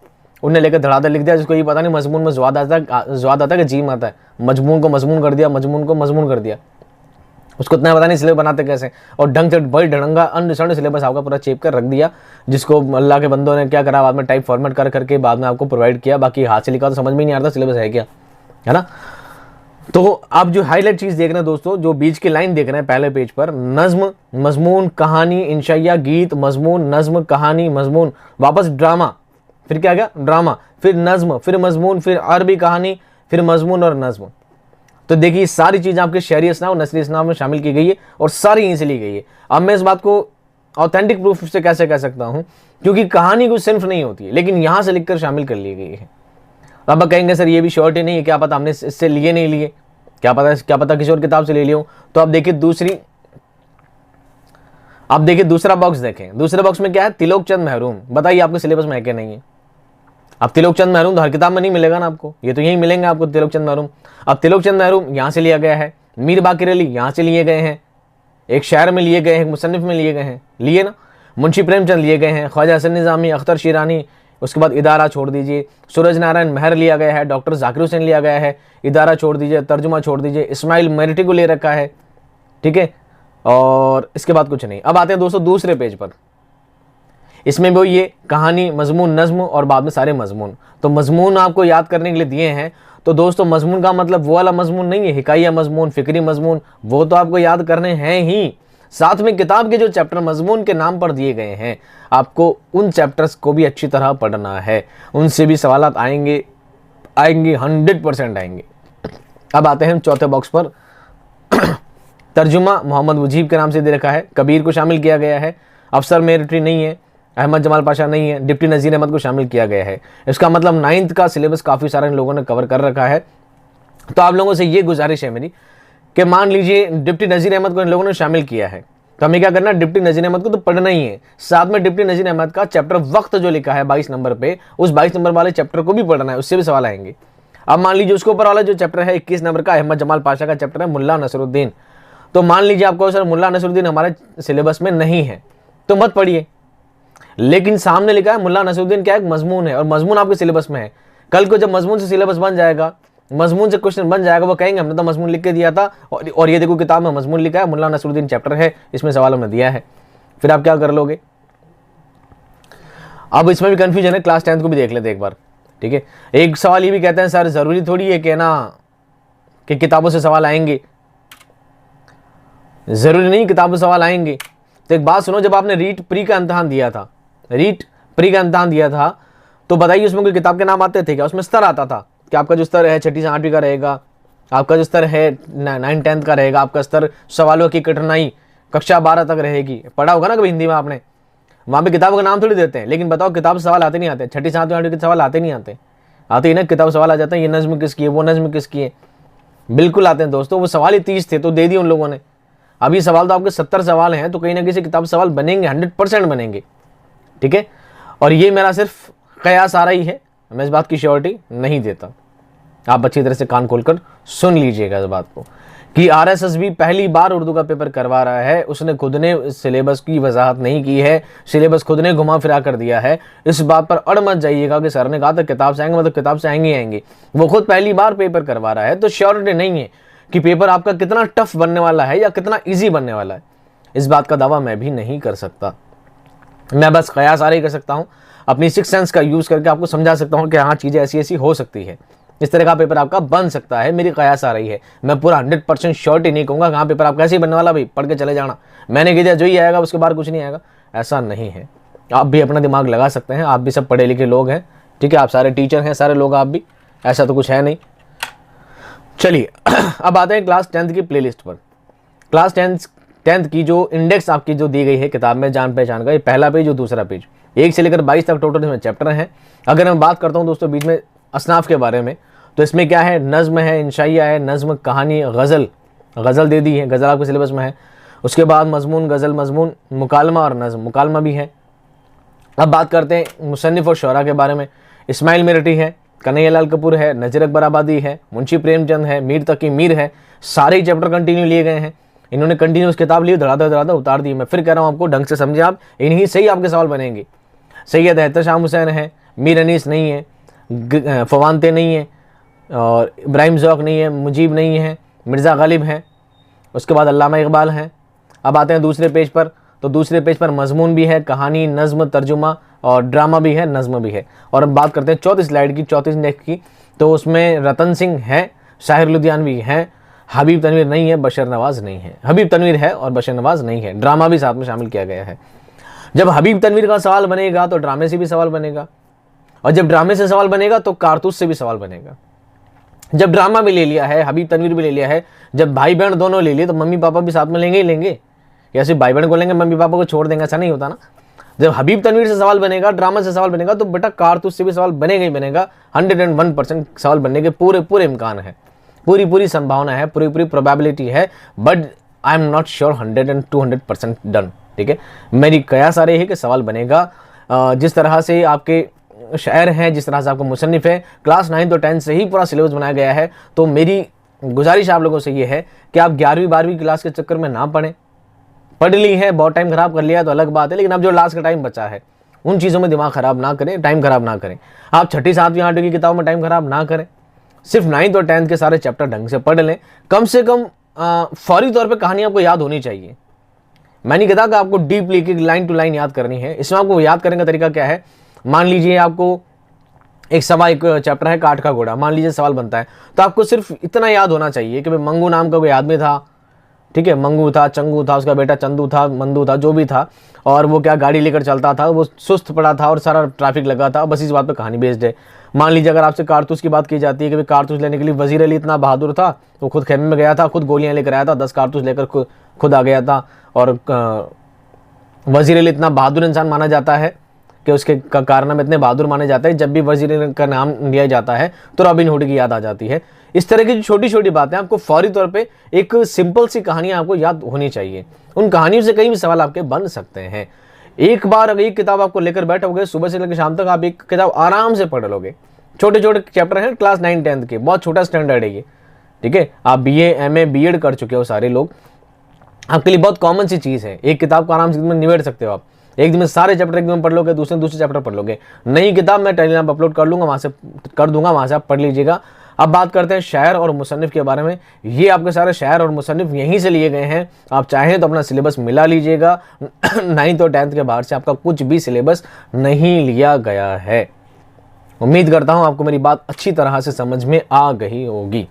उनने लेकर धड़ाधड़ लिख दिया। जिसको ये पता नहीं मजमून में ज्वाद आता है कि जीम आता है, मजमून को मजमून कर दिया, मजमून को मजमून कर दिया, उसको इतना पता नहीं सिलेबस बनाते कैसे। और ढंग से बड़ी ढड़ंगा अनरिसर्ड सिलेबस आपका पूरा चेप कर रख दिया, जिसको अल्लाह के बंदों ने क्या करा, बाद में टाइप फॉर्मेट करके बाद में आपको प्रोवाइड किया। बाकी हाथ से लिखा तो समझ में नहीं आता सिलेबस है क्या, है ना। तो आप जो हाईलाइट चीज़ देख रहे हैं दोस्तों, जो बीच की लाइन देख रहे हैं पहले पेज पर, नज्म, मजमून, कहानी, इंशाइया, गीत, मजमून, नज्म, कहानी, मजमून, वापस ड्रामा, फिर क्या गया, ड्रामा, फिर नज्म, फिर मजमून, फिर अरबी कहानी, फिर मजमून और नज्म। तो देखिए सारी चीज़ आपके शहरी असनाफ और नसरी असनाफ में शामिल की गई है, और सारी यहीं से ली गई है। अब मैं इस बात को ऑथेंटिक प्रूफ से कैसे कह सकता हूँ, क्योंकि कहानी कुछ सिर्फ नहीं होती है, लेकिन यहाँ से लिखकर शामिल कर ली गई है। अब कहेंगे सर ये भी श्योरिटी नहीं है, क्या पता हमने इससे लिए नहीं लिए, क्या पता किसी और किताब से ले लियो। तो अब देखिए दूसरा बॉक्स देखें। दूसरे बॉक्स में क्या है, तिलोक चंद महरूम। बताइए आपके सिलेबस में है क्या नहीं है? अब तिलोक चंद महरूम तो हर किताब में नहीं मिलेगा ना आपको, ये तो यहीं मिलेंगे आपको तिलोक चंद महरूम। अब तिलोक चंद महरूम यहाँ से लिया गया है, मीर बाकिर अली यहाँ से लिए गए हैं, एक शायर में लिए गए हैं, एक मुसन्निफ में लिए गए हैं, लिए ना, मुंशी प्रेमचंद लिए गए हैं, ख्वाजा हसन निज़ामी, अख्तर शिरानी, उसके बाद इदारा छोड़ दीजिए, सूरज नारायण मेहर लिया गया है, डॉक्टर जाकिर हुसैन लिया गया है, इदारा छोड़ दीजिए, तर्जुमा छोड़ दीजिए, इस्माइल मेरिटी को ले रखा है, ठीक है। और इसके बाद कुछ नहीं। अब आते हैं दोस्तों दूसरे पेज पर, इसमें भी ये कहानी, मजमून, नज्म और बाद में सारे मजमून। तो मजमून आपको याद करने के लिए दिए हैं, तो दोस्तों मजमून का मतलब वो वाला मजमून नहीं है, हिकाया मजमून, फिक्री मजमून, वो तो आपको याद करने हैं ही। साथ में किताब के जो चैप्टर मजमून के नाम पर दिए गए हैं, आपको उन चैप्टर्स को भी अच्छी तरह पढ़ना है, उनसे भी सवालात आएंगे 100% आएंगे। अब आते हैं चौथे बॉक्स पर। तर्जुमा मोहम्मद मुजीब के नाम से दे रखा है। कबीर को शामिल किया गया है। अफसर मिलिट्री नहीं है। अहमद जमाल पाशा नहीं है। डिप्टी नज़ीर अहमद को शामिल किया गया है। इसका मतलब 9th का सिलेबस काफ़ी सारे लोगों ने कवर कर रखा है। तो आप लोगों से ये गुजारिश है मेरी कि मान लीजिए डिप्टी नज़ीर अहमद को इन लोगों ने शामिल किया है, तो हमें क्या करना है, डिप्टी नज़ीर अहमद को तो पढ़ना ही है, साथ में डिप्टी नज़ीर अहमद का चैप्टर वक्त जो लिखा है 22 नंबर पे, उस 22 नंबर वाले चैप्टर को भी पढ़ना है, उससे भी सवाल आएंगे। अब मान लीजिए उसके ऊपर वाला जो चैप्टर है 21 नंबर का अहमद जमाल पाशा का चैप्टर है मुल्ला नसरुद्दीन, तो मान लीजिए आपको सर मुल्ला नसरुद्दीन हमारे सिलेबस में नहीं है तो मत पढ़िए, लेकिन सामने लिखा है मुल्ला नसरुद्दीन क्या एक मजमून है और मजमून आपके सिलेबस में है। कल को जब मजमून से सिलेबस बन जाएगा, मजमून से क्वेश्चन बन जाएगा, वो कहेंगे हमने तो मजमून लिख के दिया था और ये देखो किताब में मजमून लिखा है, मुल्ला नसरुद्दीन चैप्टर है, इसमें सवाल हमने दिया है, फिर आप क्या कर लोगे। अब इसमें भी कंफ्यूजन है, क्लास 10th को भी देख लेते एक बार, ठीक है। एक सवाल ये भी कहते हैं सर जरूरी थोड़ी है कि ना कि किताबों से सवाल आएंगे, जरूरी नहीं किताबों से सवाल आएंगे। तो एक बात सुनो, जब आपने रीट प्री का इम्तहान दिया था, रीट प्री का इम्तहान दिया था, तो बताइए उसमें कोई किताब के नाम आते थे क्या? उसमें स्तर आता था कि आपका जो स्तर है 6ठी से 8वीं का रहेगा, आपका जो स्तर है 9th 10th का रहेगा, आपका स्तर सवालों की कठिनाई कक्षा 12 तक रहेगी। पढ़ा होगा ना कभी हिंदी में आपने, वहाँ पे किताबों का नाम थोड़ी देते हैं, लेकिन बताओ किताब से सवाल आते नहीं आते? 6ठी 7वीं 8वीं के सवाल आते नहीं आते? आते ही ना, किताब सवाल आ जाते हैं, ये नज्म किसकी है, वो नज्म किसकी है, बिल्कुल आते हैं दोस्तों। वो सवाल ही 30 थे तो दे दिए उन लोगों ने। अभी सवाल तो आपके 70 सवाल हैं, तो कहीं ना किसी किताब सवाल बनेंगे, 100% बनेंगे, ठीक है। और ये मेरा सिर्फ कयास आ रही है, मैं इस बात की श्योरिटी नहीं देता। आप अच्छी तरह से कान खोलकर सुन लीजिएगा इस बात को कि आरएसएसबी पहली बार उर्दू का पेपर करवा रहा है, उसने खुद ने सिलेबस की वजाहत नहीं की है, सिलेबस खुद ने घुमा फिरा कर दिया है। इस बात पर अड़ मत जाइएगा कि सर ने कहा था किताब से आएंगे, मतलब किताब से आएंगे आएंगे। वो खुद पहली बार पेपर करवा रहा है, तो श्योरिटी नहीं है कि पेपर आपका कितना टफ बनने वाला है या कितना ईजी बनने वाला है। इस बात का दावा मैं भी नहीं कर सकता, मैं बस कयास आ रही कर सकता हूँ, अपनी सिक्स सेंस का यूज़ करके आपको समझा सकता हूँ कि हाँ चीज़ें ऐसी ऐसी हो सकती है, इस तरह का पेपर आपका बन सकता है, मेरी कयास आ रही है। मैं पूरा 100% श्योरिटी नहीं कहूँगा कि हाँ पेपर आपका ऐसे ही बनने वाला, भाई पढ़ के चले जाना, मैंने कह दिया जो ही आएगा उसके बाद कुछ नहीं आएगा, ऐसा नहीं है। आप भी अपना दिमाग लगा सकते हैं, आप भी सब पढ़े लिखे लोग हैं, ठीक है, आप सारे टीचर हैं, सारे लोग आप भी, ऐसा तो कुछ है नहीं। चलिए अब आते हैं क्लास 10th की प्लेलिस्ट पर। क्लास 10th की जो इंडेक्स आपकी जो दी गई है किताब में जान पहचान का, ये पहला पेज और दूसरा पेज, 1 से लेकर 22 तक टोटल इसमें चैप्टर हैं। अगर मैं बात करता हूँ दोस्तों बीच में असनाफ के बारे में, तो इसमें क्या है, नज़्म है, इंशाइया है, नज़्म, कहानी, गज़ल दे दी है, गज़ल आपके सिलेबस में है। उसके बाद मजमून, गज़ल, मजमून, मुकालमा और नज़्म, मुकालमा भी है। अब बात करते हैं मुसन्निफ़ और शोरा के बारे में। इस्माइल मिरटी है, कन्हैया लाल कपूर है, नज़ीर अकबर आबादी है, मुंशी प्रेमचंद है, मीर तकी मीर है, सारे ही चैप्टर कंटिन्यू लिए गए हैं। इन्होंने कंटिन्यूस किताब ली, धड़ाधड़ उतार दी। मैं फिर कह रहा हूँ आपको ढंग से समझे आप, इन्हीं से ही आपके सवाल बनेंगे। सैयद एहतशाम हुसैन है, मीर अनीस नहीं है, फवानते नहीं है, और इब्राहिम ज़ौक़ नहीं है, मुजीब नहीं है, मिर्ज़ा गालिब है, उसके बाद अल्लामा इकबाल हैं। अब आते हैं दूसरे पेज पर, तो दूसरे पेज पर मजमून भी है, कहानी, नज़्म, तर्जुमा और ड्रामा भी है, नज़्म भी है। और अब बात करते हैं चौथी स्लाइड की, चौथी इंडेक्स की, तो उसमें रतन सिंह है, शाहिर लुधियानवी है, हबीब तनवीर नहीं है, बशर नवाज़ नहीं है। हबीब तनवीर है और बशर नवाज़ नहीं है, ड्रामा भी साथ में शामिल किया गया है। जब हबीब तनवीर का सवाल बनेगा तो ड्रामे से भी सवाल बनेगा, और जब ड्रामे से सवाल बनेगा तो कारतूस से भी सवाल बनेगा। जब ड्रामा भी ले लिया है, हबीब तनवीर भी ले लिया है, जब भाई बहन दोनों ले लिए, तो मम्मी पापा भी साथ में लेंगे ही लेंगे, या सिर्फ भाई बहन को लेंगे मम्मी पापा को छोड़ देंगे, ऐसा नहीं होता ना। जब हबीब तनवीर से सवाल बनेगा, ड्रामा से सवाल बनेगा, तो बेटा कारतूस से भी सवाल बनेगा ही बनेगा। 101% सवाल बनने के पूरे इम्कान है, पूरी संभावना है, पूरी प्रोबेबिलिटी है, but I am not sure 100 and 200% done, ठीक है। मेरी कयास आ रही है कि सवाल बनेगा। जिस तरह से आपके शायर हैं, जिस तरह से आपका मुसन्निफ़ है, क्लास 9 और 10 से ही पूरा सिलेबस बनाया गया है, तो मेरी गुजारिश आप लोगों से ये है कि आप 11वीं 12वीं क्लास के चक्कर में ना पढ़ें। पढ़ ली है, बहुत टाइम ख़राब कर लिया तो अलग बात है, लेकिन अब जो लास्ट का टाइम बचा है उन चीज़ों में दिमाग ख़राब ना करें, टाइम ख़राब ना करें। आप 6ठी 7वीं 8वीं की किताबों में टाइम ख़राब ना करें, सिर्फ 9th और 10th के सारे चैप्टर ढंग से पढ़ लें। कम से कम फौरी तौर पर कहानी आपको याद होनी चाहिए। मैं नहीं कहता कि आपको डीपली की लाइन टू लाइन याद करनी है, इसमें आपको याद करने का तरीका क्या है। मान लीजिए आपको एक चैप्टर है काठ का घोड़ा, मान लीजिए सवाल बनता है, तो आपको सिर्फ इतना याद होना चाहिए कि भाई मंगू नाम का कोई आदमी था, ठीक है, मंगू था, चंगू था, उसका बेटा चंदू था, मंदू था, जो भी था, और वो क्या गाड़ी लेकर चलता था, वो सुस्त पड़ा था और सारा ट्रैफिक लगा था। बस इस बात पे कहानी बेस्ड है। मान लीजिए अगर आपसे कारतूस की बात की जाती है कि भाई कारतूस लेने के लिए वजीर अली इतना बहादुर था, वो खुद खेमे में गया था, खुद गोलियां लेकर आया था, 10 कारतूस लेकर खुद आ गया था। और वजीर अली इतना बहादुर इंसान माना जाता है कि उसके कारनामे इतने बहादुर माने जाते हैं, जब भी वजीर अली का नाम लिया जाता है तो रॉबिन हुड की याद आ जाती है। इस तरह की छोटी छोटी बातें आपको फौरी तौर पे एक सिंपल सी कहानियां आपको याद होनी चाहिए। उन कहानियों से कई भी सवाल आपके बन सकते हैं। एक बार अगर एक किताब आपको लेकर बैठोगे, सुबह से लेकर शाम तक आप एक किताब आराम से पढ़ लोगे। छोटे छोटे चैप्टर हैं, क्लास 9-10 के, बहुत छोटा स्टैंडर्ड है ये, ठीक है। आप BA MA B.Ed कर चुके हो सारे लोग, आपके लिए बहुत कॉमन सी चीज़ है। एक किताब को आराम से निबेड़ सकते हो आप, एक दिन में सारे चैप्टर एक दिन में पढ़ लोगे, दूसरे चैप्टर पढ़ लोगे। नई किताब मैं टेलीग्राम पर अपलोड कर लूँगा, वहाँ से कर दूंगा, वहाँ से आप पढ़ लीजिएगा। अब बात करते हैं शायर और मुसन्निफ के बारे में। ये आपके सारे शायर और मुसन्निफ यहीं से लिए गए हैं। आप चाहें तो अपना सिलेबस मिला लीजिएगा। 9th और 10th के बाहर से आपका कुछ भी सिलेबस नहीं लिया गया है। उम्मीद करता हूँ आपको मेरी बात अच्छी तरह से समझ में आ गई होगी,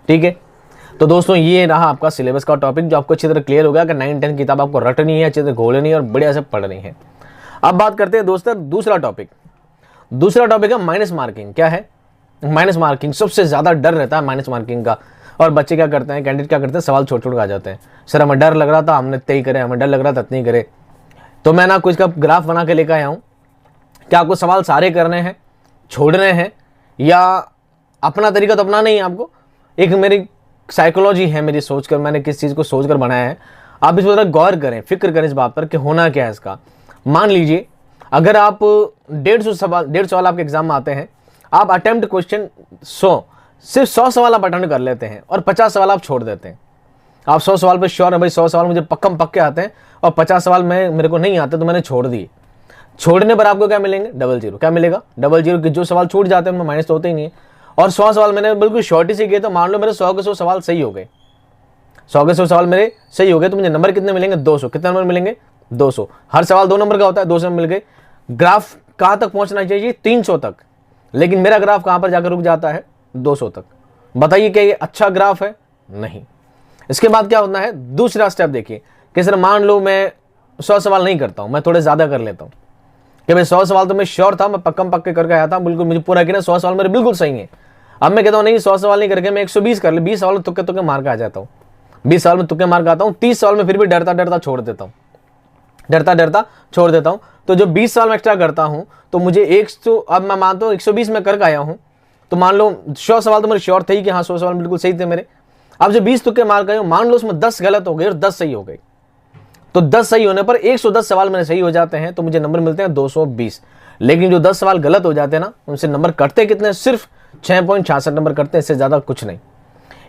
ठीक है। तो दोस्तों ये रहा आपका सिलेबस का टॉपिक, जो आपको अच्छी तरह क्लियर हो गया कि 9-10 किताब आपको रटनी है, अच्छी तरह घोलनी है और बढ़िया से पढ़नी है। अब बात करते हैं दोस्तों दूसरा टॉपिक है माइनस मार्किंग। क्या है माइनस मार्किंग? सबसे ज़्यादा डर रहता है माइनस मार्किंग का। और बच्चे क्या करते हैं, कैंडिडेट क्या करते हैं, सवाल छोड़ छोड़ के आ जाते हैं। सर हमें डर लग रहा था, हमने इतना ही करे, हमें डर लग रहा था इतना ही करे। तो मैं ना कुछ का ग्राफ बना के लेकर आया हूँ। क्या आपको सवाल सारे करने हैं, छोड़ने हैं, या अपना तरीका तो अपना नहीं है आपको? एक मेरी साइकोलॉजी है, मेरी सोचकर, मैंने किस चीज़ को सोचकर बनाया है। आप इस पर गौर करें, फिक्र करें इस बात पर कि होना क्या है इसका। मान लीजिए अगर आप 150 सवाल आपके एग्जाम में आते हैं, आप अटेम्प्ट क्वेश्चन 100, सिर्फ 100 सवाल आप अटेम्प्ट कर लेते हैं और 50 सवाल आप छोड़ देते हैं। आप 100 सवाल पर श्योर है भाई 100 सवाल मुझे पक्के आते हैं और 50 सवाल मेरे को नहीं आते, तो मैंने छोड़ दिए। छोड़ने पर आपको क्या मिलेंगे? Double zero. क्या मिलेगा? Double zero. कि जो सवाल छूट जाते हैं उनमें माइनस तो होते ही नहीं है। और 100 सवाल मैंने बिल्कुल शॉर्टी से किए, तो मान लो मेरे 100 के 100 सवाल सही हो गए, 100 के 100 सवाल मेरे सही हो गए, तो मुझे नंबर कितने मिलेंगे? 200। कितने नंबर मिलेंगे? 200। हर सवाल 2 नंबर का होता है, 200 मिल गए। ग्राफ कहाँ तक पहुंचना चाहिए? 300 तक। लेकिन मेरा ग्राफ कहाँ पर जाकर रुक जाता है? 200 तक। बताइए क्या ये अच्छा ग्राफ है? नहीं। इसके बाद क्या होना है? दूसरा स्टेप देखिए कि सर मान लो मैं 100 सवाल नहीं करता हूं, मैं थोड़े ज्यादा कर लेता हूं कि भाई 100 सवाल तो मैं श्योर था, मैं पक्के करके आया था, बिल्कुल मुझे पूरा किया, 100 सवाल मेरे बिल्कुल सही है। अब मैं कहता हूं नहीं 100 सवाल नहीं करके मैं 120 कर ले, 20 सवाल में तुक्के मार के आ जाता हूं, 20 सवाल में तुक्के मार के आता हूं, 30 सवाल में फिर भी डरता छोड़ देता हूं, डरता छोड़ देता हूं। तो जो 20 सवाल में एक्स्ट्रा करता हूं तो मुझे अब मैं मानता हूं 120 में करके आया हूं, तो मान लो 100 सवाल तो मेरे श्योर थे ही कि हाँ 100 सवाल बिल्कुल सही थे मेरे। अब जो 20 तुक्के मार गए, मान लो उसमें 10 गलत हो गए और 10 सही हो गए, तो 10 सही होने पर 110 सवाल मेरे सही हो जाते हैं, तो मुझे नंबर मिलते हैं 220। लेकिन जो 10 सवाल गलत हो जाते हैं ना, उनसे नंबर कटते कितने? सिर्फ 6.66 नंबर कटते हैं, इससे ज्यादा कुछ नहीं।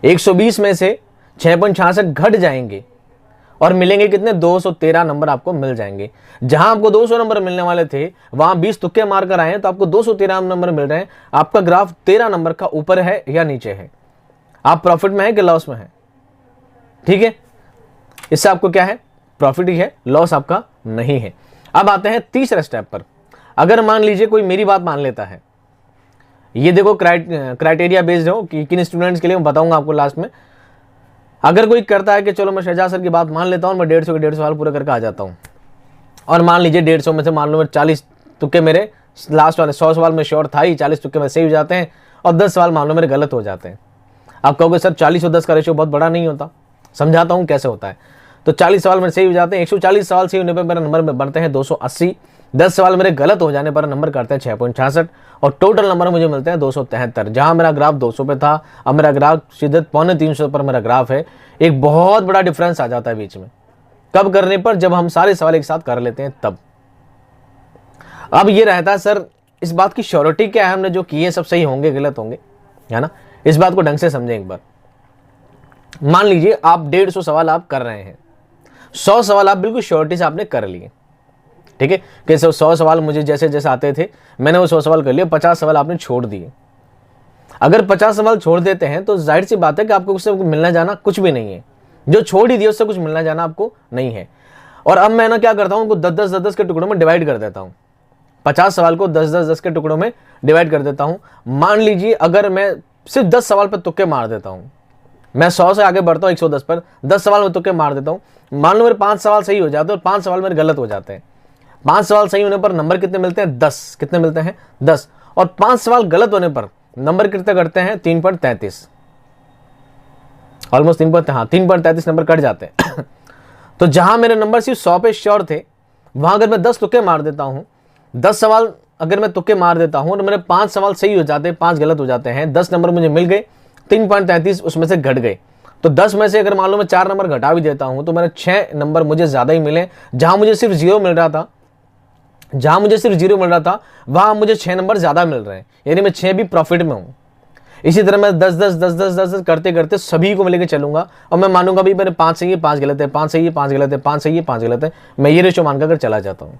120 में से 6.66 घट जाएंगे और मिलेंगे कितने? 213 नंबर आपको मिल जाएंगे। जहां आपको 200 नंबर मिलने वाले थे, वहां 20 तुक्के मारकर आए हैं, तो आपको 213 नंबर मिल रहे हैं। आपका ग्राफ 13 नंबर का ऊपर है या नीचे है? आप प्रॉफिट में है कि लॉस में है? ठीक है, इससे आपको क्या है? प्रॉफिट ही है, लॉस आपका नहीं है। अब आते हैं तीसरे स्टेप पर। अगर मान लीजिए कोई मेरी बात मान लेता है, ये देखो क्राइटेरिया बेस्ड हो कि किन स्टूडेंट्स के लिए, मैं बताऊंगा आपको लास्ट में। अगर कोई करता है कि चलो मैं शहजाद सर की बात मान लेता हूं, मैं 150 के 150 सवाल पूरा करके आ जाता हूं, और मान लीजिए 150 में से मान लो 40 तुक्के मेरे लास्ट वाले 100 सवाल में श्योर था ही, 40 तुक्के में सही हो जाते हैं और 10 सवाल मान लो मेरे गलत हो जाते हैं। आप कहोगे सर 40 और 10 का रेशियो बहुत बड़ा नहीं होता? समझाता हूं कैसे होता है। तो 40 सवाल मेरे सही हो जाते हैं, 140 सवाल सही होने पर मेरा नंबर में बनते हैं 280। 10 सवाल मेरे गलत हो जाने पर नंबर करते हैं 6.66 और टोटल नंबर मुझे मिलते हैं 273। जहां मेरा ग्राफ 200 पे था, अब मेरा ग्राफ सीधे 250 पर मेरा ग्राफ है। एक बहुत बड़ा डिफरेंस आ जाता है बीच में। कब करने पर? जब हम सारे सवाल एक साथ कर लेते हैं तब। अब ये रहता है सर इस बात की श्योरिटी क्या है, हमने जो किए सब सही होंगे गलत होंगे, है ना? इस बात को ढंग से समझें एक बार। मान लीजिए आप 150 सवाल आप कर रहे हैं, 100 सवाल आप बिल्कुल श्योरिटी से आपने कर लिए, ठीक है? कि 100 सवाल मुझे जैसे जैसे आते थे मैंने वो 100 सवाल कर लिए, 50 सवाल आपने छोड़ दिए। अगर 50 सवाल छोड़ देते हैं तो जाहिर सी बात है कि आपको उससे मिलना जाना कुछ भी नहीं है। जो छोड़ ही दिया उससे कुछ मिलना जाना आपको नहीं है। और अब मैं ना क्या करता हूं, उनको 10-10 के टुकड़ों में डिवाइड कर देता हूं। 50 सवाल को 10-10 के टुकड़ों में डिवाइड कर देता हूं। मान लीजिए अगर मैं सिर्फ 10 सवाल पर तुक्के मार देता हूं, मैं 100 से आगे बढ़ता हूँ 110 पर, 10 सवाल में तुक्के मार देता हूँ। मान लो मेरे 5 सवाल सही हो जाते हैं और 5 सवाल मेरे गलत हो जाते हैं। 5 सवाल सही होने पर नंबर कितने मिलते हैं? 10। कितने मिलते हैं? 10। और 5 सवाल गलत होने पर नंबर कितने कटते हैं? 3.33। ऑलमोस्ट 3.33 नंबर कट जाते हैं। तो जहां मेरे नंबर सिर्फ 100 पे श्योर थे, वहां अगर मैं 10 तुक्के मार देता हूं, 10 सवाल अगर मैं तुक्के मार देता हूं और मेरे 5 सवाल सही हो जाते हैं, 5 गलत हो जाते हैं, 10 नंबर मुझे मिल गए, 3.33 उसमें से घट गए। तो 10 में से अगर मान लो मैं 4 नंबर घटा भी देता हूं तो मेरे 6 नंबर मुझे ज्यादा ही मिले। जहां मुझे सिर्फ 0 मिल रहा था, वहां मुझे 6 नंबर ज्यादा मिल रहे हैं, यानी मैं 6 भी प्रॉफिट में हूं। इसी तरह मैं 10 करते करते सभी को लेके चलूंगा और मैं मानूंगा भी मेरे 5 सही है 5 गलत है, 5 सही है 5 गलत है, 5 सही है 5 गलत है, मैं ये रेशो मानकर अगर चला जाता हूं।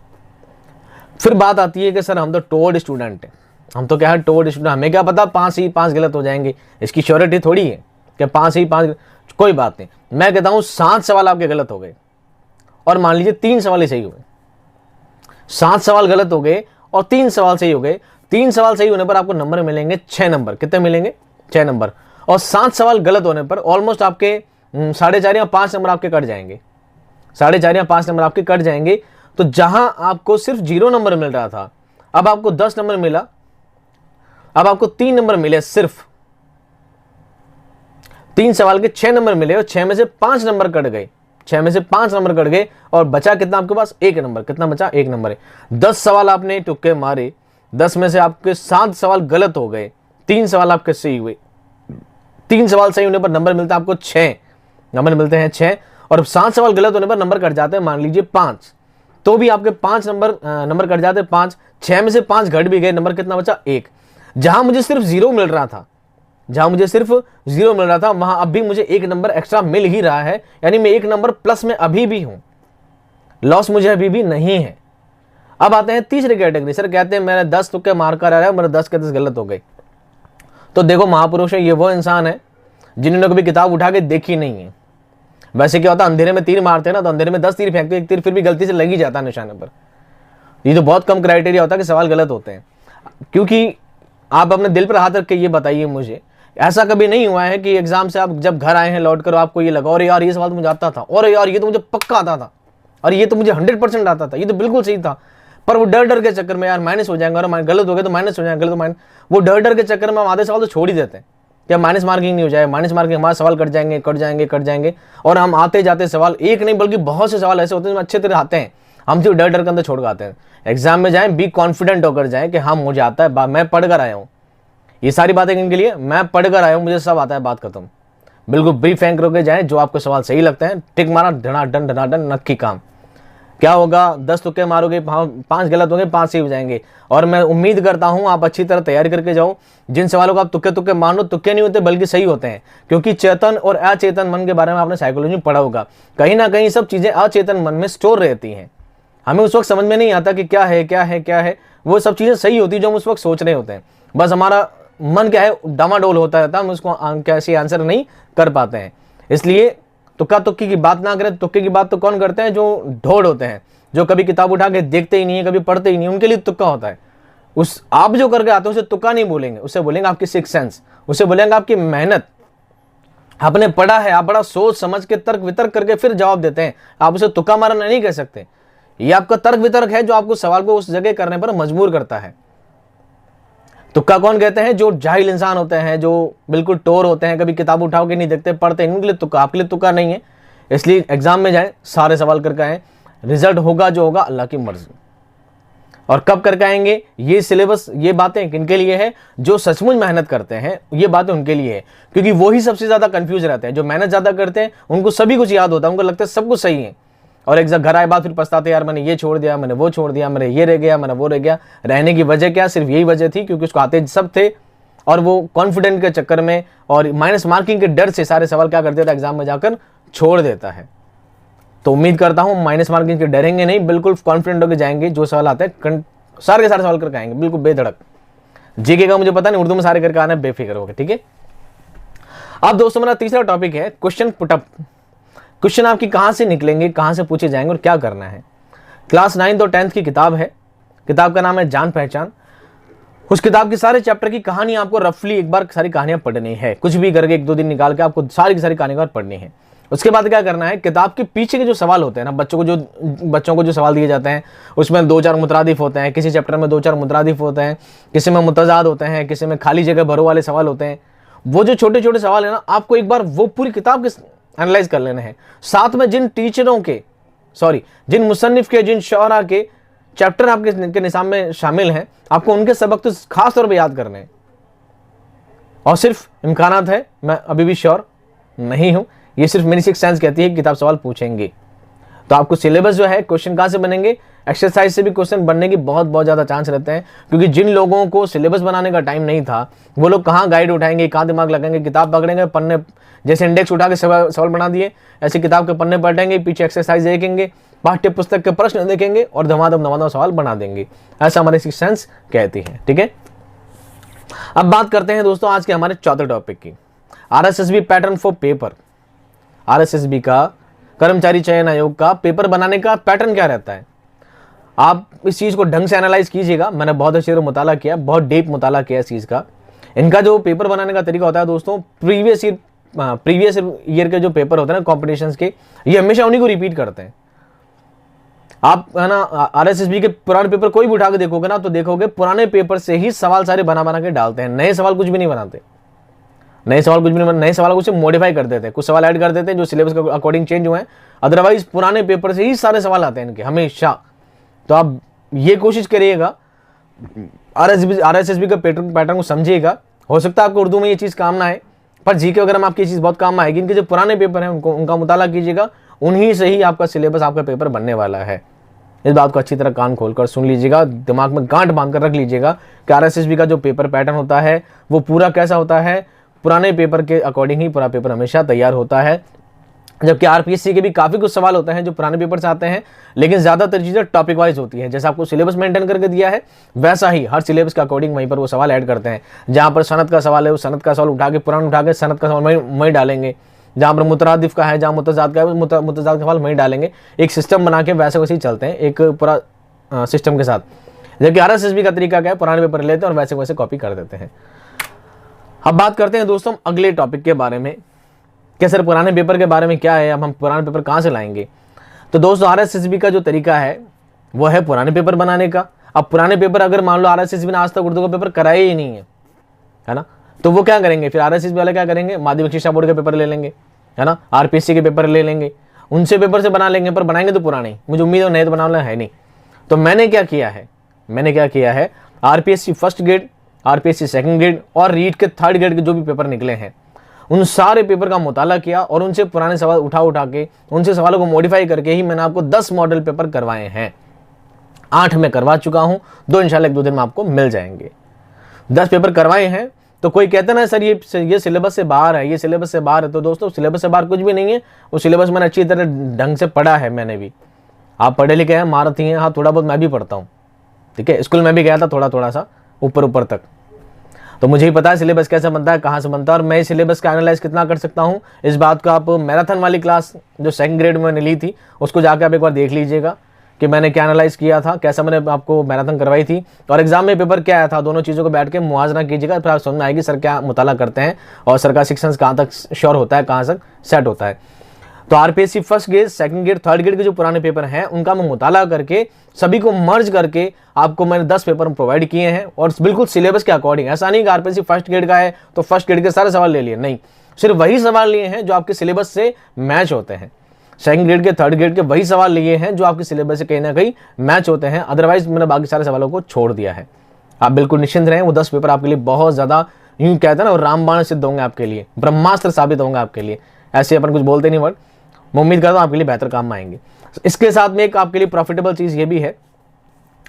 फिर बात आती है कि सर हम तो टोड स्टूडेंट हैं, हम तो क्या है टोड स्टूडेंट, हमें क्या पता 5 सही 5 गलत हो जाएंगे, इसकी श्योरिटी थोड़ी है कि 5 सही 5। कोई बात नहीं, मैं कहता हूं 7 सवाल आपके गलत हो गए और मान लीजिए 3 सवाल ही सही हुए। 7 सवाल गलत हो गए और 3 सवाल सही हो गए। 3 सवाल सही होने पर आपको नंबर मिलेंगे 6 नंबर। कितने मिलेंगे? 6 नंबर। और 7 सवाल गलत होने पर ऑलमोस्ट आपके 4.5 या 5 नंबर आपके कट जाएंगे। 4.5 या 5 नंबर आपके कट जाएंगे। तो जहां आपको सिर्फ 0 नंबर मिल रहा था, अब आपको 10 नंबर मिला, अब आपको 3 नंबर मिले, सिर्फ 3 सवाल के 6 नंबर मिले और 6 में से 5 नंबर कट गए। 6 में से 5 नंबर कट गए और बचा कितना आपके पास? 1 नंबर। कितना बचा? 1 नंबर है। 10 सवाल आपने तुक्के मारे, 10 में से आपके 7 सवाल गलत हो गए, 3 सवाल आपके सही हुए। 3 सवाल सही होने पर नंबर मिलता है आपको 6 नंबर मिलते हैं 6। और 7 सवाल गलत होने पर नंबर कट जाते हैं, मान लीजिए 5, तो भी आपके 5 नंबर कट जाते हैं 5। 6 में से 5 घट भी गए, नंबर कितना बचा? 1। जहां मुझे सिर्फ 0 मिल रहा था, वहां अब भी मुझे 1 नंबर एक्स्ट्रा मिल ही रहा है, यानी मैं 1 नंबर प्लस में अभी भी हूं, लॉस मुझे अभी भी नहीं है। अब आते हैं तीसरी कैटेगरी। सर कहते हैं मैंने 10 तुक्के मार कर आ रहा है, मेरे 10 के 10 गलत हो गए। तो देखो महापुरुष है, ये वो इंसान है जिन्होंने कभी किताब उठा के देखी नहीं है। वैसे क्या होता है, अंधेरे में तीर मारते हैं ना, तो अंधेरे में 10 तीर फेंकते, एक तीर फिर भी गलती से लग ही जाता है निशाने पर। ये तो बहुत कम क्राइटेरिया होता है कि सवाल गलत होते हैं। क्योंकि आप अपने दिल पर हाथ रख के ये बताइए मुझे, ऐसा कभी नहीं हुआ है कि एग्जाम से आप जब घर आए हैं लौट कर आपको ये लगा, और यार ये सवाल तो मुझे आता था, और यार ये तो मुझे पक्का आता था, और ये तो मुझे 100% आता था, ये तो बिल्कुल सही था, पर वो डर के चक्कर में यार माइनस हो जाएंगे, और गलत हो गए तो माइनस हो जाएंगे, गलत तो माइनस, वो डर के चक्कर में हम आधे सवाल तो छोड़ ही देते हैं क्या माइनस मार्किंग नहीं हो जाए, माइनस मार्किंग हमारे सवाल कट जाएंगे। और हम आते जाते सवाल एक नहीं बल्कि बहुत से सवाल ऐसे होते हैं जो अच्छे तरह आते हैं, हम सिर्फ डर के अंदर छोड़ के आते हैं। एग्जाम में जाएं, बी कॉन्फिडेंट होकर जाएं कि हाँ मुझे आता है, मैं पढ़ कर आया हूँ। ये सारी बातें इनके लिए, मैं पढ़ कर आया हूँ, मुझे सब आता है, बात खत्म। बिल्कुल ब्रीफ फैंक करके जाएं, जो आपको सवाल सही लगते हैं टिक मारा, धनाडन नक्की काम। क्या होगा, 10 तुक्के मारोगे, 5 गलत होंगे, 5 सही हो जाएंगे। और मैं उम्मीद करता हूं आप अच्छी तरह तैयारी करके जाओ। जिन सवालों को आप तुक्के मानो, तुक्के नहीं होते बल्कि सही होते हैं, क्योंकि चेतन और अचेतन मन के बारे में आपने साइकोलॉजी में पढ़ा होगा। कहीं ना कहीं सब चीजें अचेतन मन में स्टोर रहती हैं, हमें उस वक्त समझ में नहीं आता कि क्या है। वो सब चीजें सही होती है जो हम उस वक्त सोच रहे होते हैं, बस हमारा मन क्या है डामाडोल होता रहता है, हम उसको कैसे आंसर नहीं कर पाते हैं। इसलिए तुक्का तुक्की की बात ना करें। तुक्के की बात तो कौन करते हैं? जो ढोड़ होते हैं, जो कभी किताब उठा के देखते ही नहीं है, कभी पढ़ते ही नहीं, उनके लिए तुक्का होता है। उस आप जो करके आते हैं उसे तुक्का नहीं बोलेंगे, उसे बोलेंगे आपकी सिक्स सेंस, उसे बोलेंगे आपकी मेहनत। आपने पढ़ा है, आप बड़ा सोच समझ के तर्क वितर्क करके फिर जवाब देते हैं, आप उसे तुक्का मारना नहीं कह सकते। ये आपका तर्क वितर्क है जो आपको सवाल को उस जगह करने पर मजबूर करता है। तुक्का कौन कहते हैं? जो जाहिल इंसान होते हैं, जो बिल्कुल टोर होते हैं, कभी किताब उठाओ के नहीं देखते, पढ़ते हैं, उनके लिए तुक्का। आपके लिए तुक्का नहीं है। इसलिए एग्जाम में जाएं, सारे सवाल करके आए, रिजल्ट होगा जो होगा अल्लाह की मर्जी। और कब करके आएंगे? ये सिलेबस, ये बातें किनके लिए है? जो सचमुच मेहनत करते हैं, ये बातें उनके लिए है, क्योंकि वही सबसे ज्यादा कंफ्यूज रहते हैं। जो मेहनत ज्यादा करते हैं उनको सभी कुछ याद होता है, उनको लगता है सब कुछ सही है, और एक घर आए बाद फिर पछताते, यार मैंने ये छोड़ दिया, मैंने वो छोड़ दिया, मैंने ये रह गया, मैंने वो रह गया। रहने की वजह क्या? सिर्फ यही वजह थी क्योंकि उसको आते सब थे, और वो कॉन्फिडेंट के चक्कर में और माइनस मार्किंग के डर से सारे सवाल क्या कर देता है, एग्जाम में जाकर छोड़ देता है। तो उम्मीद करता हूं माइनस मार्किंग के डरेंगे नहीं, बिल्कुल कॉन्फिडेंट होकर जाएंगे, जो सवाल आते हैं सारे के सारे सवाल करके आएंगे, बिल्कुल बेधड़क। जीके का मुझे पता नहीं, उर्दू में सारे करके आना है, बेफिक्र होकर, ठीक है। अब दोस्तों मेरा तीसरा टॉपिक है क्वेश्चन पुटअप। क्वेश्चन आपकी कहां से निकलेंगे, कहां से पूछे जाएंगे और क्या करना है। क्लास 9 और 10th की किताब है, किताब का नाम है जान पहचान। उस किताब की सारे चैप्टर की कहानी आपको रफली एक बार सारी कहानियां पढ़नी है, कुछ भी करके 1-2 दिन निकाल के आपको सारी की सारी कहानी बार पढ़नी है। उसके बाद क्या करना है, किताब के पीछे के जो सवाल होते हैं ना, बच्चों को जो सवाल दिए जाते हैं उसमें 2-4 मुतरादिफ होते हैं, किसी चैप्टर में 2-4 मुतरादिफ होते हैं, किसी में मुतजाद होते हैं, किसी में खाली जगह भरो वाले सवाल होते हैं। वो जो छोटे छोटे सवाल है ना, आपको एक बार वो पूरी किताब के एनालाइज कर लेने हैं। साथ में जिन मुसन्निफ के, जिन शौरा के चैप्टर आपके निसाब में शामिल हैं, आपको उनके सबक तो खास तौर पे याद करने हैं। और सिर्फ इम्कानात है, मैं अभी भी श्योर नहीं हूं, ये सिर्फ मेरी सिक्स सेंस कहती है कि किताब सवाल पूछेंगे। तो आपको सिलेबस जो है, क्वेश्चन कहाँ से बनेंगे, एक्सरसाइज से भी क्वेश्चन बनने की बहुत बहुत ज़्यादा चांस रहते हैं। क्योंकि जिन लोगों को सिलेबस बनाने का टाइम नहीं था, वो लोग कहाँ गाइड उठाएंगे, कहाँ दिमाग लगाएंगे, किताब पकड़ेंगे, पन्ने जैसे इंडेक्स उठा के सवाल बना दिए, ऐसे किताब के पन्ने पलटेंगे, पीछे एक्सरसाइज देखेंगे, पाठ्य पुस्तक के प्रश्न देखेंगे और धमाधम सवाल बना देंगे। ऐसा हमारे सिक्स सेंस कहती है। ठीक है, अब बात करते हैं दोस्तों आज के हमारे चौथे टॉपिक की, RSSB pattern for paper. RSSB का, कर्मचारी चयन आयोग का पेपर बनाने का पैटर्न क्या रहता है। आप इस चीज़ को ढंग से एनालाइज कीजिएगा। मैंने बहुत अच्छे से मुताला किया, बहुत डीप मुताला किया इस चीज़ का। इनका जो पेपर बनाने का तरीका होता है दोस्तों, प्रीवियस ईयर के जो पेपर होते हैं ना कॉम्पिटिशन्स के, ये हमेशा उन्हीं को रिपीट करते हैं। आप है ना RSSB के पुराने पेपर कोई भी उठा के देखोगे ना, तो देखोगे पुराने पेपर से ही सवाल सारे बना के डालते हैं। नए सवाल कुछ भी नहीं बनाते, नए सवाल कुछ मॉडिफाई कर देते हैं, कुछ सवाल ऐड कर देते हैं जो सिलेबस के अकॉर्डिंग चेंज हुए हैं। अदरवाइज पुराने पेपर से ही सारे सवाल आते हैं इनके हमेशा। तो आप ये कोशिश करिएगा, RSSB का पैटर्न को समझिएगा। हो सकता है आपको उर्दू में ये चीज़ काम ना आए, पर जीके वगैरह में आपकी ये चीज़ बहुत काम आएगी। इनके जो पुराने पेपर हैं उनका मुताला कीजिएगा, उन्हीं से ही आपका सिलेबस, आपका पेपर बनने वाला है। इस बात को अच्छी तरह कान खोलकर सुन लीजिएगा, दिमाग में गांठ बांध कर रख लीजिएगा कि RSSB का जो पेपर पैटर्न होता है वो पूरा कैसा होता है। पुराने पेपर के अकॉर्डिंग ही पूरा पेपर हमेशा तैयार होता है। जबकि RPSC के भी काफ़ी कुछ सवाल होते हैं जो पुराने पेपर से आते हैं, लेकिन ज़्यादातर चीज़ें टॉपिक वाइज होती है। जैसा आपको सिलेबस मेंटेन करके दिया है, वैसा ही हर सिलेबस के अकॉर्डिंग वहीं पर वो सवाल ऐड करते हैं। जहाँ पर सनद का सवाल है, वो सनद का सवाल उठा के, पुराना उठा के सनद का सवाल वहीं डालेंगे। जहाँ पर मुतरादिफ का है, जहाँ मुतजाद का है, मुतजाद का सवाल वहीं डालेंगे। एक सिस्टम बना के वैसे वैसे ही चलते हैं, एक पूरा सिस्टम के साथ। जबकि RSSB का तरीका क्या है, पुराने पेपर लेते हैं और वैसे वैसे कॉपी कर देते हैं। अब बात करते हैं दोस्तों अगले टॉपिक के बारे में कि सर पुराने पेपर के बारे में क्या है, अब हम पुराने पेपर कहाँ से लाएंगे। तो दोस्तों RSSB का जो तरीका है वो है पुराने पेपर बनाने का। अब पुराने पेपर अगर मान लो RSSB ने आज तक उर्दू का पेपर कराया ही नहीं है ना, तो वो क्या करेंगे फिर, RSSB वाले क्या करेंगे, माध्यमिक शिक्षा बोर्ड के पेपर ले लेंगे, है ना, RPSC के पेपर ले लेंगे, उनसे पेपर से बना लेंगे, पर बनाएंगे तो पुराने ही। मुझे उम्मीद है नए तो बनाना है नहीं। तो मैंने क्या किया है, RPSC first grade, RPSC second grade और रीट के थर्ड ग्रेड के जो भी पेपर निकले हैं, उन सारे पेपर का मुताला किया और उनसे पुराने सवाल उठा के उनसे सवालों को मॉडिफाई करके ही मैंने आपको 10 मॉडल पेपर करवाए हैं। 8 में करवा चुका हूं, 2 इंशाल्लाह 1-2 दिन में आपको मिल जाएंगे। 10 पेपर करवाए हैं। तो कोई कहता ना सर ये सिलेबस से बाहर है, ये सिलेबस से बाहर है, तो दोस्तों सिलेबस से बाहर कुछ भी नहीं है। वो सिलेबस मैंने अच्छी तरह ढंग से पढ़ा है, मैंने भी। आप पढ़े लिखे हैं, महारथी हैं, हाँ थोड़ा बहुत मैं भी पढ़ता हूँ, ठीक है। स्कूल में भी गया था थोड़ा सा ऊपर तक, तो मुझे ही पता है सिलेबस कैसे बनता है, कहाँ से बनता है, और मैं इस सिलेबस का एनालाइज कितना कर सकता हूँ। इस बात को आप मैराथन वाली क्लास जो सेकंड ग्रेड में मैंने ली थी, उसको जाकर आप एक बार देख लीजिएगा कि मैंने क्या एनालाइज किया था, कैसा मैंने आपको मैराथन करवाई थी और एग्जाम में पेपर क्या आया था। दोनों चीज़ों को बैठ के मुआवजा कीजिएगा, फिर आप समझ में आएगी सर क्या मुताला करते हैं और सर का सेक्शन कहाँ तक श्योर होता है, कहाँ तक सेट होता है। तो RPSC first grade, second grade, third grade के जो पुराने पेपर हैं उनका मैं मुताला करके सभी को मर्ज करके आपको मैंने 10 पेपर प्रोवाइड किए हैं और बिल्कुल सिलेबस के अकॉर्डिंग। ऐसा नहीं कि RPSC फर्स्ट ग्रेड का है तो फर्स्ट ग्रेड के सारे सवाल ले लिए, नहीं, सिर्फ वही सवाल लिए हैं जो आपके सिलेबस से मैच होते हैं। सेकंड ग्रेड के, थर्ड ग्रेड के वही सवाल लिए हैं जो आपके सिलेबस से कहीं ना कहीं मैच होते हैं। अदरवाइज मैंने बाकी सारे सवालों को छोड़ दिया है। आप बिल्कुल निश्चिंत रहें, वो 10 पेपर आपके लिए बहुत ज़्यादा, यूँ कहते हैं ना, रामबाण सिद्ध होंगे आपके लिए, ब्रह्मास्त्र साबित होंगे आपके लिए। ऐसे अपन कुछ बोलते नहीं वर्ड, मैं उम्मीद करता हूँ आपके लिए बेहतर काम में आएंगे। इसके साथ में एक आपके लिए प्रॉफिटेबल चीज़ ये भी है,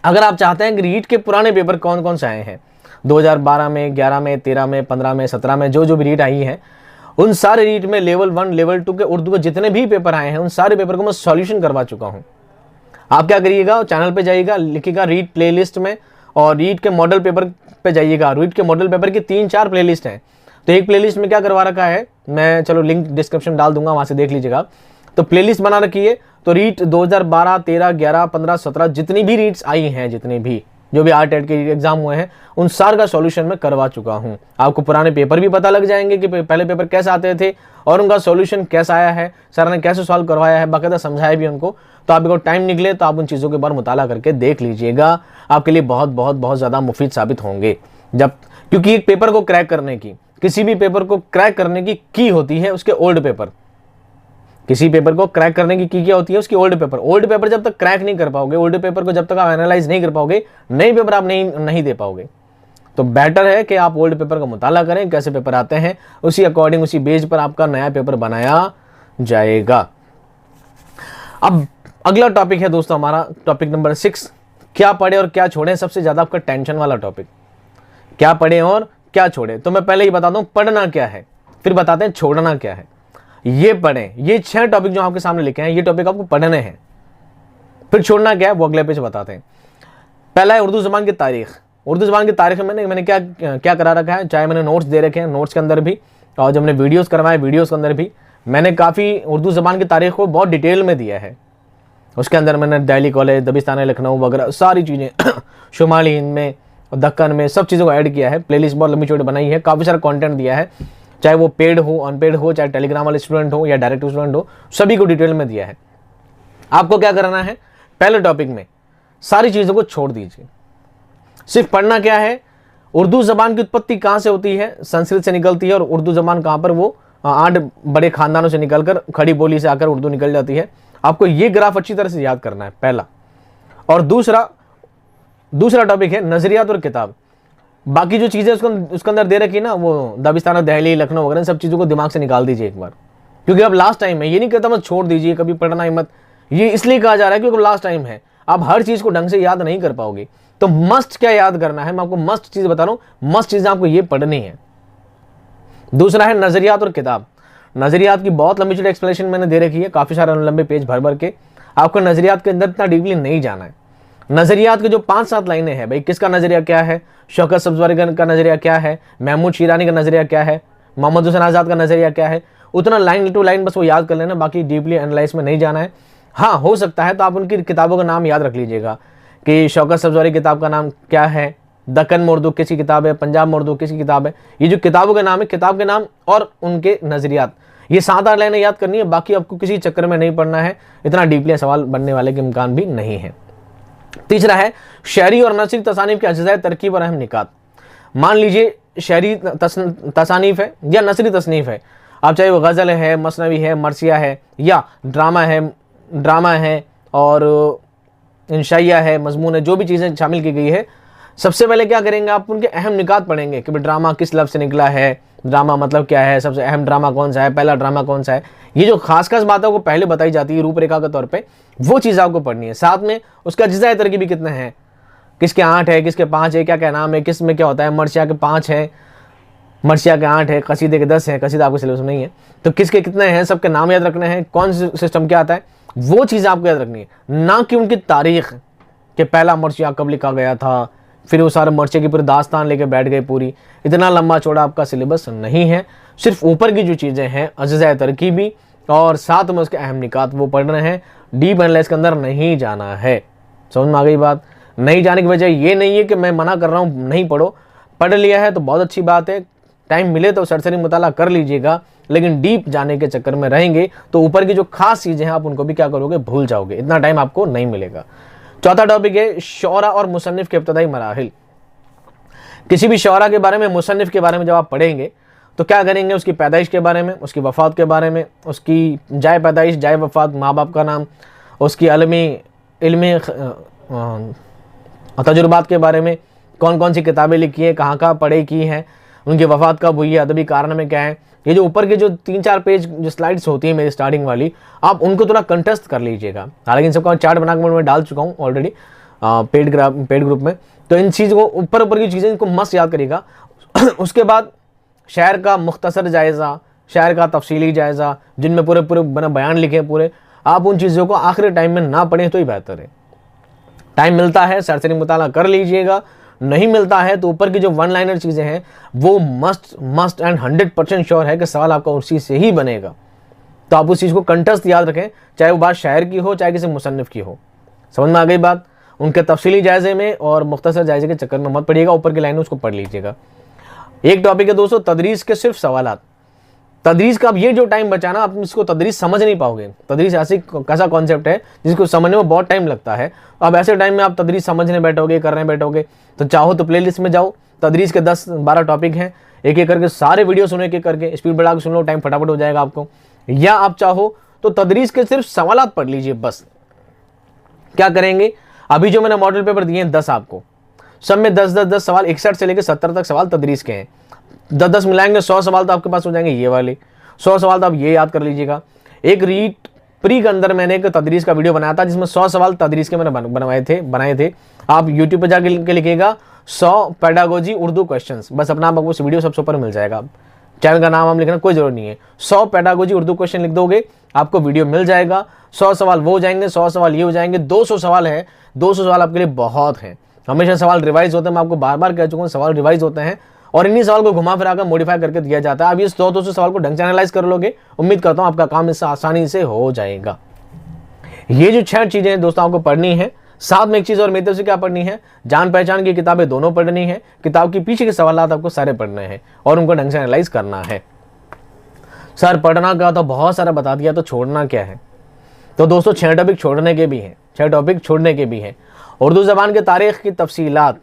अगर आप चाहते हैं कि रीट के पुराने पेपर कौन कौन से आए हैं 2012 में, 11 में, 13 में, 15 में, 17 में, जो भी रीट आई हैं, उन सारे रीट में लेवल 1, लेवल 2 के उर्दू के जितने भी पेपर आए हैं उन सारे पेपर को मैं सॉल्यूशन करवा चुका हूँ। आप क्या करिएगा, चैनल पे जाइएगा, लिखिएगा रीट प्लेलिस्ट में और रीट के मॉडल पेपर पे जाइएगा। रीट के मॉडल पेपर की 3-4 प्लेलिस्ट हैं। तो एक प्लेलिस्ट में क्या करवा रखा है, मैं चलो लिंक डिस्क्रिप्शन डाल दूंगा, वहाँ से देख लीजिएगा। तो प्लेलिस्ट बना रखी है, तो रीट 2012, 13, 11, 15, 17 जितनी भी रीट्स आई हैं, जितनी भी जो भी RTET के एग्जाम हुए हैं उन सार का सॉल्यूशन मैं करवा चुका हूं। आपको पुराने पेपर भी पता लग जाएंगे कि पहले पेपर कैसे आते थे और उनका सॉल्यूशन कैसा आया है, सर ने कैसे सॉल्व करवाया है, बाकायदा समझाया भी उनको। तो आपको टाइम निकले तो आप उन चीज़ों के बारे में मुताला करके देख लीजिएगा, आपके लिए बहुत बहुत बहुत ज़्यादा मुफीद साबित होंगे। क्योंकि एक पेपर को क्रैक करने की, किसी भी पेपर को क्रैक करने की होती है उसके ओल्ड पेपर। किसी पेपर को क्रैक करने की क्या होती है, उसकी ओल्ड पेपर जब तक क्रैक नहीं कर पाओगे, ओल्ड पेपर को जब तक आप एनालाइज नहीं कर पाओगे, नए पेपर आप नहीं दे पाओगे। तो बेटर है कि आप ओल्ड पेपर का मुताला करें, कैसे पेपर आते हैं उसी अकॉर्डिंग, उसी बेस पर आपका नया पेपर बनाया जाएगा। अब अगला टॉपिक है दोस्तों हमारा टॉपिक नंबर 6, क्या पढ़े और क्या छोड़े। सबसे ज्यादा आपका टेंशन वाला टॉपिक, क्या पढ़े और क्या छोड़े। तो मैं पहले ही बताता हूं पढ़ना क्या है, फिर बताते हैं छोड़ना क्या है। ये पढ़ें, ये 6 टॉपिक जो आपके सामने लिखे हैं ये टॉपिक आपको पढ़ने हैं। फिर छोड़ना क्या है वो अगले पेज बताते हैं। पहला है उर्दू ज़बान की तारीख। उर्दू ज़बान की तारीख में मैंने क्या करा रखा है, चाहे मैंने नोट्स दे रखे हैं, नोट्स के अंदर भी, और जब मैंने वीडियोस करवाए वीडियोस के अंदर भी मैंने काफ़ी उर्दू ज़बान की तारीख को बहुत डिटेल में दिया है। उसके अंदर मैंने दिल्ली कॉलेज, दबिस्तान लखनऊ वगैरह सारी चीज़ें शुमाली हिंद में, दक्कन में, सब चीज़ों को ऐड किया है। प्लेलिस्ट बहुत लंबी चौड़ी बनाई है, काफ़ी सारा कंटेंट दिया है, चाहे वो पेड हो, अनपेड हो, चाहे टेलीग्राम वाले स्टूडेंट हो या डायरेक्ट स्टूडेंट हो, सभी को डिटेल में दिया है। आपको क्या करना है, पहले टॉपिक में सारी चीज़ों को छोड़ दीजिए, सिर्फ पढ़ना क्या है, उर्दू ज़बान की उत्पत्ति कहाँ से होती है, संस्कृत से निकलती है, और उर्दू ज़बान कहाँ पर वो 8 बड़े खानदानों से निकलकर खड़ी बोली से आकर उर्दू निकल जाती है। आपको ये ग्राफ अच्छी तरह से याद करना है, पहला। और दूसरा टॉपिक है नज़रियात और किताब। बाकी जो चीज़ें उसके अंदर दे रखी ना, वो दबिस्तान, दिल्ली, लखनऊ वगैरह सब चीज़ों को दिमाग से निकाल दीजिए एक बार, क्योंकि अब लास्ट टाइम है। ये नहीं कहता मत छोड़ दीजिए, कभी पढ़ना ही मत, ये इसलिए कहा जा रहा है क्योंकि लास्ट टाइम है, आप हर चीज़ को ढंग से याद नहीं कर पाओगे। तो मस्ट क्या याद करना है, मैं आपको मस्ट चीज़ बता रहा हूँ, मस्ट चीज़ें आपको ये पढ़नी है। दूसरा है नज़रियात और किताब। नज़रियात की बहुत लंबी चौड़ी एक्सप्लेनेशन मैंने दे रखी है, काफ़ी सारे लंबे पेज भर के। आपको नज़रियात के अंदर इतना डीपली नहीं जाना है। नज़रियात के जो 5-7 लाइनें हैं, भाई किसका नज़रिया क्या है, शौकत सब्ज़वारी का नज़रिया क्या है, महमूद शिरानी का नज़रिया क्या है, मोहम्मद हुसैन आज़ाद का नज़रिया क्या है, उतना लाइन टू लाइन बस वो याद कर लेना, बाकी डीपली एनालाइज में नहीं जाना है। हाँ, हो सकता है तो आप उनकी किताबों का नाम याद रख लीजिएगा कि शौकत सब्ज़वारी किताब का नाम क्या है, दक्कन में उर्दू किसकी किताब है, पंजाब में उर्दू किसकी किताब है। ये जो किताबों के नाम है, किताब के नाम और उनके नज़रियात, ये 7-8 लाइनें याद करनी है, बाकी आपको किसी चक्कर में नहीं पढ़ना है, इतना डीपली सवाल बनने वाले के इम्कान भी नहीं है। तीसरा है शायरी और नसरी तसानीफ के अज्ज़ाए तरकीब और अहम निकात। मान लीजिए शायरी तसानीफ है या नसरी तसनीफ है, आप चाहे वो गज़ल है, मसनवी है, मरसिया है, या ड्रामा है और इंशाइया है, मजमून है, जो भी चीज़ें शामिल की गई है, सबसे पहले क्या करेंगे, आप उनके अहम निकात पढ़ेंगे कि ड्रामा किस लफ्ज़ से निकला है, ड्रामा मतलब क्या है, सबसे अहम ड्रामा कौन सा है, पहला ड्रामा कौन सा है। ये जो खास बातों को पहले बताई जाती है रूपरेखा के तौर पे, वो चीज़ आपको पढ़नी है। साथ में उसका अज्ज़ाए तरकीब भी कितने हैं, किसके 8 है, किसके 5 है, क्या क्या नाम है, किस में क्या होता है, मरसिया के 5 है, मरसिया के 8 है, कसीदे के 10 है, कसीदा आपके सिलेबस में नहीं है, तो किसके कितने हैं, सबके नाम याद रखने हैं, कौन से सिस्टम क्या आता है, वो चीज़ आपको याद रखनी है, ना कि उनकी तारीख कि पहला मरसिया कब लिखा गया था, फिर वो सारे मरसिया की पूरी दास्तान लेके बैठ गए पूरी। इतना लंबा चौड़ा आपका सिलेबस नहीं है, सिर्फ ऊपर की जो चीज़ें हैं अज्ज़ाए तरकीबी और साथ में उसके अहम निकात वो पढ़ने हैं, डीप एनालिसिस के अंदर नहीं जाना है। समझ में आ गई बात। नहीं जाने की वजह ये नहीं है कि मैं मना कर रहा हूँ नहीं पढ़ो, पढ़ लिया है तो बहुत अच्छी बात है, टाइम मिले तो सरसरी मुताला कर लीजिएगा, लेकिन डीप जाने के चक्कर में रहेंगे तो ऊपर की जो खास चीज़ें हैं आप उनको भी क्या करोगे, भूल जाओगे, इतना टाइम आपको नहीं मिलेगा। चौथा टॉपिक है शौरा और मुसन्निफ के इब्तदाई मराहिल। किसी भी शौरा के बारे में, मुसन्निफ के बारे में जब आप पढ़ेंगे तो क्या करेंगे, उसकी पैदाइश के बारे में, उसकी वफ़ात के बारे में, उसकी जाए पैदाइश, जाए वफ़ात, माँ बाप का नाम, उसकी इल्मी तजुर्बात के बारे में, कौन कौन सी किताबें लिखी हैं, कहाँ कहाँ पढ़े की हैं, उनकी वफ़ात कब हुई है, अदबी कारण में क्या है। ये जो ऊपर के जो 3-4 पेज जो स्लाइड्स होती हैं मेरी स्टार्टिंग वाली, आप उनको थोड़ा कंटेस्ट कर लीजिएगा। हालांकि इन सबका चार्ट बनाकर मैं डाल चुका हूँ ऑलरेडी पेड ग्रुप में, तो इन चीज़ को ऊपर की चीज़ें इनको मस्त याद करिएगा। उसके बाद शायर का मुख्तसर जायज़ा, शायर का तफसीली जायज़ा, जिनमें पूरे बयान लिखे पूरे, आप उन चीज़ों को आखिरी टाइम में ना पढ़ें तो ही बेहतर है। टाइम मिलता है सरसरी मुताला कर लीजिएगा, नहीं मिलता है तो ऊपर की जो 1 लाइनर चीज़ें हैं वो मस्ट एंड 100% श्योर है कि सवाल आपका उस चीज़ से ही बनेगा। तो आप उस चीज़ को कंटेस्ट याद रखें, चाहे वो बात शायर की हो चाहे किसी मुसन्निफ की हो। समझ में आ गई बात। उनके तफसीली जायजे में और मुख्तसर जायजे के चक्कर में मत पड़िएगा, ऊपर की लाइन उसको पढ़ लीजिएगा। एक टॉपिक है दोस्तों तदरीस के सिर्फ सवालात। तदरीस का अब ये जो टाइम बचाना, आप इसको तदरीस समझ नहीं पाओगे। तदरीस ऐसा कॉन्सेप्ट है जिसको समझने में बहुत टाइम लगता है। अब ऐसे टाइम में आप तदरीस समझने बैठोगे, करने बैठोगे, तो चाहो तो प्लेलिस्ट में जाओ, तदरीस के 10-12 टॉपिक हैं, एक एक करके सारे वीडियो सुनो, एक एक करके स्पीड बढ़ा के सुन लो, टाइम फटाफट हो जाएगा आपको। या आप चाहो तो तदरीस के सिर्फ सवालात पढ़ लीजिए बस। क्या करेंगे, अभी जो मैंने मॉडल पेपर दिए हैं 10 आपको, सब में 10-10 सवाल, 61 से लेकर 70 तक सवाल तदरीस के हैं। 10-10 मिलाएंगे 100 सवाल तो आपके पास हो जाएंगे। ये वाले 100 सवाल तो आप ये याद कर लीजिएगा। एक रीट प्री के अंदर मैंने एक तदरीस का वीडियो बनाया था जिसमें 100 सवाल तदरीस के मैंने बनाए थे। आप यूट्यूब पे जाके लिखिएगा 100 पेडागोजी उर्दू क्वेश्चंस, बस अपना आपको उस वीडियो सबसे ऊपर मिल जाएगा। चैनल का नाम हम लिखना कोई जरूरत नहीं है, 100 पेडागोजी उर्दू क्वेश्चन लिख दोगे आपको वीडियो मिल जाएगा। 100 सवाल वो हो जाएंगे, 100 सवाल ये हो जाएंगे। 200 सवाल है, 200 सवाल आपके लिए बहुत हैं। हमेशा सवाल रिवाइज होते हैं, मैं आपको बार बार कह चुका हूँ, सवाल रिवाइज होते हैं और इन्हीं सवाल को घुमा फिरा कर मॉडिफाई करके दिया जाता है। अब ये 100-200 सवाल को ढंग से एनालाइज कर लोगे, उम्मीद करता हूँ आपका काम इससे आसानी से हो जाएगा। ये जो 6 चीजें हैं दोस्तों आपको पढ़नी है। साथ में एक चीज और मेरी तरफ से क्या पढ़नी है, जान पहचान की किताबें दोनों पढ़नी है। किताब के पीछे के सवालात आपको सारे पढ़ने हैं और उनको ढंग से एनालाइज करना है। सर पढ़ना का तो बहुत सारा बता दिया, तो छोड़ना क्या है? तो दोस्तों 6 टॉपिक छोड़ने के भी हैं, 6 टॉपिक छोड़ने के भी हैं। उर्दू ज़बान के तारीख़ की तफसीलात,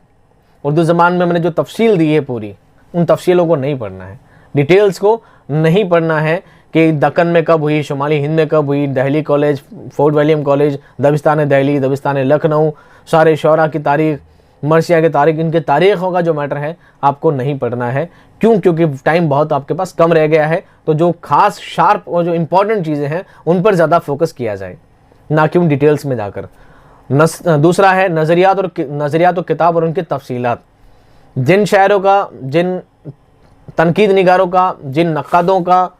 उर्दू ज़बान में मैंने जो तफसील दी है पूरी, उन तफसीलों को नहीं पढ़ना है, डिटेल्स को नहीं पढ़ना है कि दक्कन में कब हुई, शुमाली हिंद में कब हुई, Delhi college, Fort William college, दबिस्तान दिल्ली, दबिस्तान लखनऊ, सारे शौरा की तारीख़, मरसिया की तारीख़, इनके तारीख़ों का जो मैटर है आपको नहीं पढ़ना है। क्यों? क्योंकि टाइम बहुत आपके पास कम रह गया है। तो जो खास शार्प और जो इंपॉर्टेंट चीज़ें हैं उन पर ज़्यादा फोकस किया जाए, ना कि उन डिटेल्स में जाकर। दूसरा है नज़रियात और किताब और उनकी तफसीलात। जिन शायरों का, जिन तनकीद निगारों का, जिन नक्कादों का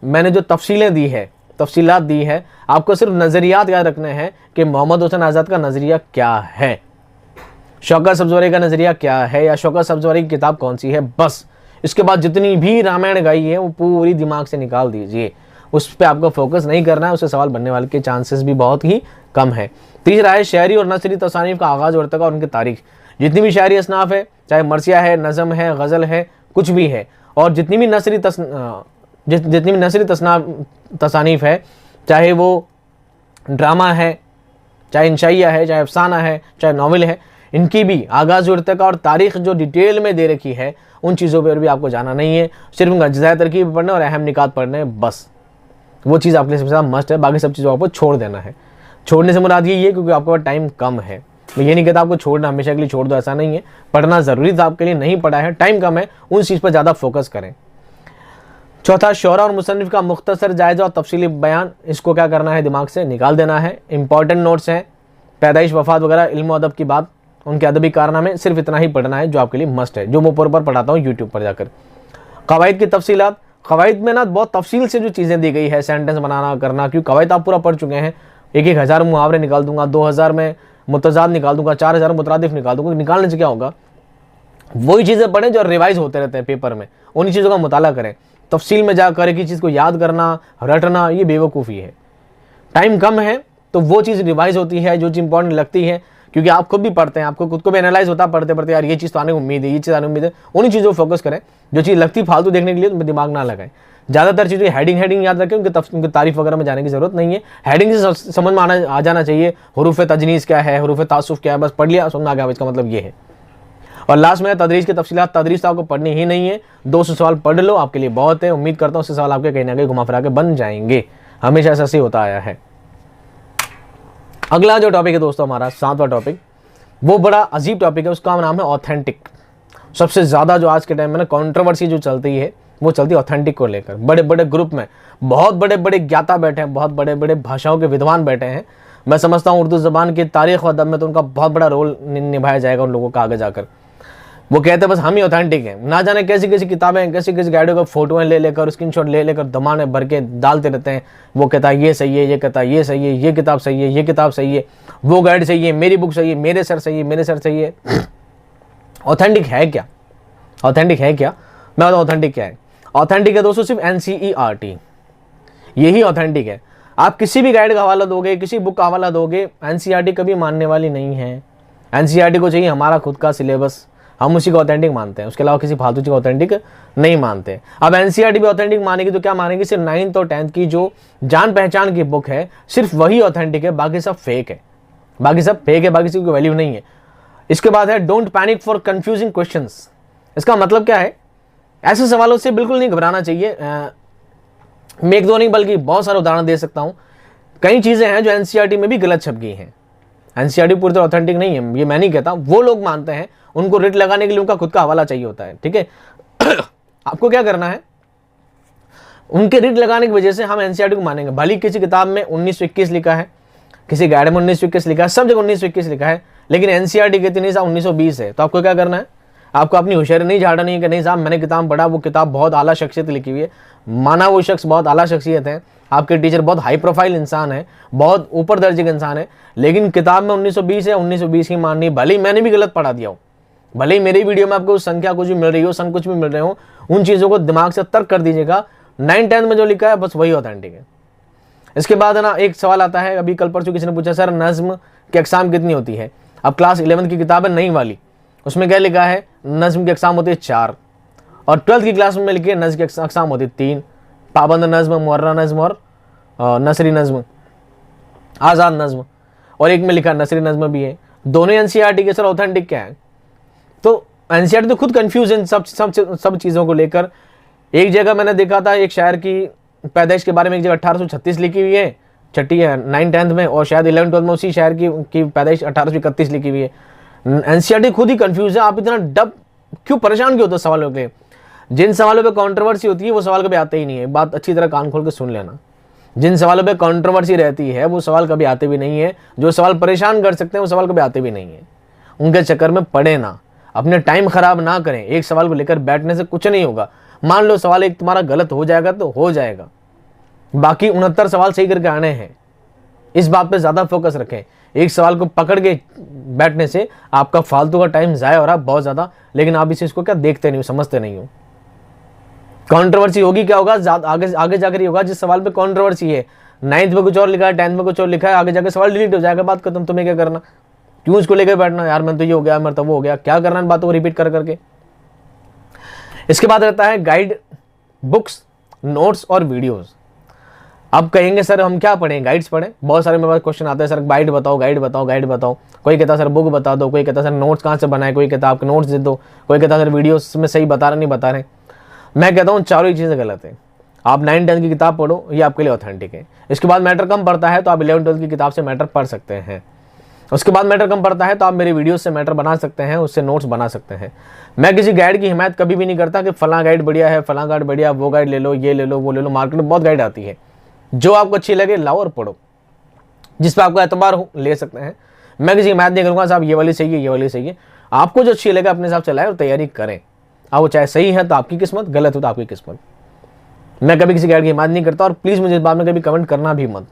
मैंने जो तफसीलात दी है, आपको सिर्फ नज़रियात याद रखने हैं कि मोहम्मद हुसैन आज़ाद का नज़रिया क्या है, शौकत सब्ज़वारी का नज़रिया क्या है, या शौकत सब्ज़वारी की किताब कौन सी है, बस। इसके बाद जितनी भी रामायण गाई है वो पूरी दिमाग से निकाल दीजिए, उस पर आपको फोकस नहीं करना है, उससे सवाल बनने वाले के चांसेस भी बहुत ही कम है। तीसरा है शायरी और नसरी तसानीफ का आगाज़ और इर्तिका और उनकी तारीख। जितनी भी शायरी असनाफ है, चाहे मरसिया है, नज़म है, गज़ल है, कुछ भी है, और जितनी भी नसरी तसानीफ है, चाहे वो ड्रामा है, चाहे इंशाइया है, चाहे अफसाना है, चाहे नावल है, इनकी भी आगाज़ और इर्तिका और तारीख़ जो डिटेल में दे रखी है, उन चीज़ों पर भी आपको जाना नहीं है। सिर्फ उनका अज्ज़ाए तरकीब पढ़ना और अहम निकात पढ़ने, बस वो चीज़ आपके लिए सबसे ज़्यादा मस्ट है। बाकी सब चीज़ों को आपको छोड़ देना है। छोड़ने से मुराद ये क्योंकि आपके पास टाइम कम है। मैं ये नहीं कहता आपको छोड़ना, हमेशा के लिए छोड़ दो, ऐसा नहीं है। पढ़ना ज़रूरी था आपके लिए, नहीं पढ़ा है, टाइम कम है, उन चीज़ पर ज़्यादा फोकस करें। चौथा, शौरा और मुसन्निफ का मुख्तसर जायज़ा और तफसीली बयान, इसको क्या करना है, दिमाग से निकाल देना है। इंपॉर्टेंट नोट्स हैं, पैदाइश, वफ़ात वगैरह, इल्म और अदब की बात, उनके अदबी कारनामे, सिर्फ इतना ही पढ़ना है जो आपके लिए मस्ट है, जो मैं ऊपर पढ़ाता हूँ यूट्यूब पर जाकर। कवायद की तफसीलात, कवायद में ना बहुत तफसील से जो चीज़ें दी गई है, सेंटेंस बनाना करना, क्योंकि कवायद आप पूरा पढ़ चुके हैं। 1000 मुहावरे निकाल दूंगा, 2000 में मुतज़ाद निकाल दूंगा, 4000 मुतरादिफ निकाल दूंगा। निकालने से क्या होगा, वही चीज़ें पढ़ें जो रिवाइज होते रहते हैं पेपर में, उन्हीं चीज़ों का मुताला करें। तफसील में जाकर एक ही चीज़ को याद करना, रटना, ये बेवकूफ़ी है। टाइम कम है तो वो चीज़ रिवाइज होती है जो चीज़ इंपॉर्टेंट लगती है, क्योंकि आप खुद भी पढ़ते हैं, आपको खुद को भी एनालाइज होता है पढ़ते पढ़ते, यार ये चीज़ तो आने की उम्मीद है, ये चीज़ आने की उम्मीद है। उन्हीं चीज़ों पर फोकस करें, जो चीज़ लगती फालतू देखने के लिए उनमें दिमाग ना लगाएं। ज़्यादातर चीज़ें हेडिंग याद रखें, उनकी तारीफ वगैरह में जाने की जरूरत नहीं है। हेडिंग से समझ में आ जाना चाहिए, हुरूफ तजनीस क्या है, हुरूफ तासुफ क्या है, बस पढ़ लिया, समझ आ गया इसका मतलब ये है। और लास्ट में तदरीस की तफसीलात, तदरीस तो आपको पढ़नी ही नहीं है, 200 सवाल पढ़ लो, आपके लिए बहुत है। उम्मीद करता हूँ उससे सवाल आपके कहीं ना कहीं घुमा फिरा के बन जाएंगे, हमेशा ऐसा ही होता आया है। अगला जो टॉपिक है दोस्तों हमारा 7वां टॉपिक, वो बड़ा अजीब टॉपिक है, उसका नाम है ऑथेंटिक। सबसे ज़्यादा जो आज के टाइम में ना कंट्रोवर्सी जो चलती है, वो चलती है ऑथेंटिक को लेकर। बड़े बड़े ग्रुप में बहुत बड़े बड़े ज्ञाता बैठे हैं, बहुत बड़े बड़े भाषाओं के विद्वान बैठे हैं। मैं समझता हूँ उर्दू ज़बान की तारीख़ और अदब में तो उनका बहुत बड़ा रोल निभाया जाएगा उन लोगों का आगे जाकर। वो कहते हैं बस हम ही ऑथेंटिक हैं, ना जाने कैसी कैसी किताबें, कैसी कैसी गाइडों का फोटोएं ले लेकर, स्क्रीनशॉट ले लेकर दमाने भर के डालते रहते हैं। वो कहता है ये सही है, ये कहता है ये सही है, ये किताब सही है, ये किताब सही है, वो गाइड सही है, मेरी बुक सही है, मेरे सर सही है, मेरे सर सही है। ऑथेंटिक है क्या? ऑथेंटिक है क्या? मैं बताऊँ ऑथेंटिक क्या है। ऑथेंटिक है दोस्तों सिर्फ NCERT, यही ऑथेंटिक है। आप किसी भी गाइड का हवाला दोगे, किसी बुक का हवाला दोगे, एनसीईआरटी कभी मानने वाली नहीं है। एनसीईआरटी को चाहिए हमारा खुद का सिलेबस, हम उसी को ऑथेंटिक मानते हैं, उसके अलावा किसी फालतू चीज को ऑथेंटिक नहीं मानते। अब एनसीईआरटी भी ऑथेंटिक मानेगी तो क्या मानेगी, सिर्फ 9th और 10th की जो जान पहचान की बुक है सिर्फ वही ऑथेंटिक है, बाकी सब फेक है, बाकी सब फेक है, बाकी किसी की वैल्यू नहीं है। इसके बाद है don't panic for confusing questions. इसका मतलब क्या है, ऐसे सवालों से बिल्कुल नहीं घबराना चाहिए। मैं एक दो नहीं बल्कि बहुत सारे उदाहरण दे सकता हूं। कई चीजें हैं जो एनसीईआरटी में भी गलत छप गई हैं। एनसीईआरटी पूरी तरह ऑथेंटिक नहीं है, ये मैं नहीं कहता, वो लोग मानते हैं, उनको रिट लगाने के लिए उनका खुद का हवाला चाहिए होता है, ठीक है। आपको क्या करना है, उनके रिट लगाने की वजह से हम एनसीईआरटी को मानेंगे। भली किसी किताब में 1921 लिखा है, किसी गाइड में 1921 लिखा है, सब जगह 1921 लिखा है, लेकिन एनसीईआरटी कहती नहीं साहब 1920 है। तो आपको क्या करना है, आपको अपनी होशियारी नहीं झाड़ना नहीं है कि नहीं साहब मैंने किताब पढ़ा, वो किताब बहुत आला शख्सियत लिखी हुई है, माना वो शख्स बहुत आला शख्सियत है, आपके टीचर बहुत हाई प्रोफाइल इंसान है, बहुत ऊपर दर्जे का इंसान है, लेकिन किताब में 1920 है, 1920 ही माननी। भले ही मैंने भी गलत पढ़ा दिया हो, भले ही मेरी वीडियो में आपको संख्या कुछ भी मिल रही हो, सन कुछ भी मिल रहे हो, उन चीज़ों को दिमाग से तर्क कर दीजिएगा। 9th 10th में जो लिखा है बस वही ऑथेंटिक है। इसके बाद है ना, एक सवाल आता है, अभी कल परसों किसी ने पूछा सर नज्म की अक़साम कितनी होती है। अब क्लास 11th की किताब है नई वाली, उसमें क्या लिखा है, नज्म की अक़साम होती है 4, और 12th की क्लास में लिखी है नज्म की अक़साम होती है 3, पाबंद नज्म, मुअर्रा नज्म और नसरी नज्म, आज़ाद नज्म, और एक में लिखा नसरी नज्म भी है। दोनों एनसीईआरटी के सर ऑथेंटिक क्या है। तो एनसीईआरटी तो खुद कंफ्यूज है सब चीज़ों को लेकर। एक जगह मैंने देखा था एक शायर की पैदाइश के बारे में, एक जगह 1836 लिखी हुई है, छठी है 9th 10th में, और शायद 11th 12th में उसी शायर की पैदाइश 1831 लिखी हुई है। एनसीईआरटी खुद ही कंफ्यूज है। आप इतना डब क्यों परेशान क्यों होते सवालों के लिए। जिन सवालों पे कंट्रोवर्सी होती है वो सवाल कभी आते ही नहीं है। बात अच्छी तरह कान खोल के सुन लेना, जिन सवालों पे कंट्रोवर्सी रहती है वो सवाल कभी आते भी नहीं है। जो सवाल परेशान कर सकते हैं वो सवाल कभी आते भी नहीं है। उनके चक्कर में पड़े ना, अपने टाइम खराब ना करें। एक सवाल को लेकर बैठने से कुछ नहीं होगा। मान लो सवाल एक तुम्हारा गलत हो जाएगा तो हो जाएगा, बाकी 69 सवाल सही करके आने हैं। इस बात पे ज्यादा फोकस रखें। एक सवाल को पकड़ के बैठने से आपका फालतू का टाइम जाया हो रहा है बहुत ज्यादा, लेकिन आप इस चीज को क्या देखते नहीं हो, समझते नहीं हो। कंट्रोवर्सी होगी क्या होगा, आगे जाकर ही होगा जिस सवाल पे कंट्रोवर्सी है। 9th में कुछ और लिखा है, 10th में कुछ और लिखा है, आगे जाकर सवाल डिलीट हो जाएगा, बात खत्म। तुम्हें क्या करना, क्यों इसको लेकर बैठना, यार मैं तो ये हो गया, मैं तो वो हो गया, क्या करना इन बातों को रिपीट कर करके। इसके बाद रहता है गाइड, बुक्स, नोट्स और वीडियोस। अब कहेंगे सर हम क्या पढ़ें, गाइड्स पढ़ें। बहुत सारे मेरे पास क्वेश्चन आते हैं, सर गाइड बताओ, गाइड बताओ, गाइड बताओ। कोई कहता है सर बुक बता दो, कोई कहता है सर नोट्स कहाँ से बनाए, कोई कहता है आपके नोट्स दे दो, कोई कहता है सर वीडियोस में सही बता रहे नहीं बता रहे। मैं कहता हूँ चारों ही चीज़ें गलत है। आप 9th 10th की किताब पढ़ो, ये आपके लिए ऑथेंटिक है। इसके बाद मैटर कम पड़ता है तो आप 11th 12th की किताब से मैटर पढ़ सकते हैं। उसके बाद मैटर कम पड़ता है तो आप मेरे वीडियो से मैटर बना सकते हैं, उससे नोट्स बना सकते हैं। मैं किसी गाइड की हिमायत कभी भी नहीं करता कि फलां गाइड बढ़िया है, फलां गाइड बढ़िया, वो गाइड ले लो, ये ले लो, वो ले लो। मार्केट में बहुत गाइड आती है, जो आपको अच्छी लगे लाओ और पढ़ो, जिस पर आपको एतबार हो ले सकते हैं। मैं किसी हिमायत नहीं करूँगा साहब ये वाली सही है, ये वाली सही है। आपको जो अच्छी लगे अपने हिसाब से लाए और तैयारी करें। अब वो चाहे सही है तो आपकी किस्मत, गलत हो तो आपकी किस्मत। मैं कभी किसी गाइड की हिमायत नहीं करता, और प्लीज़ मुझे इस बात में कभी कमेंट करना भी मत।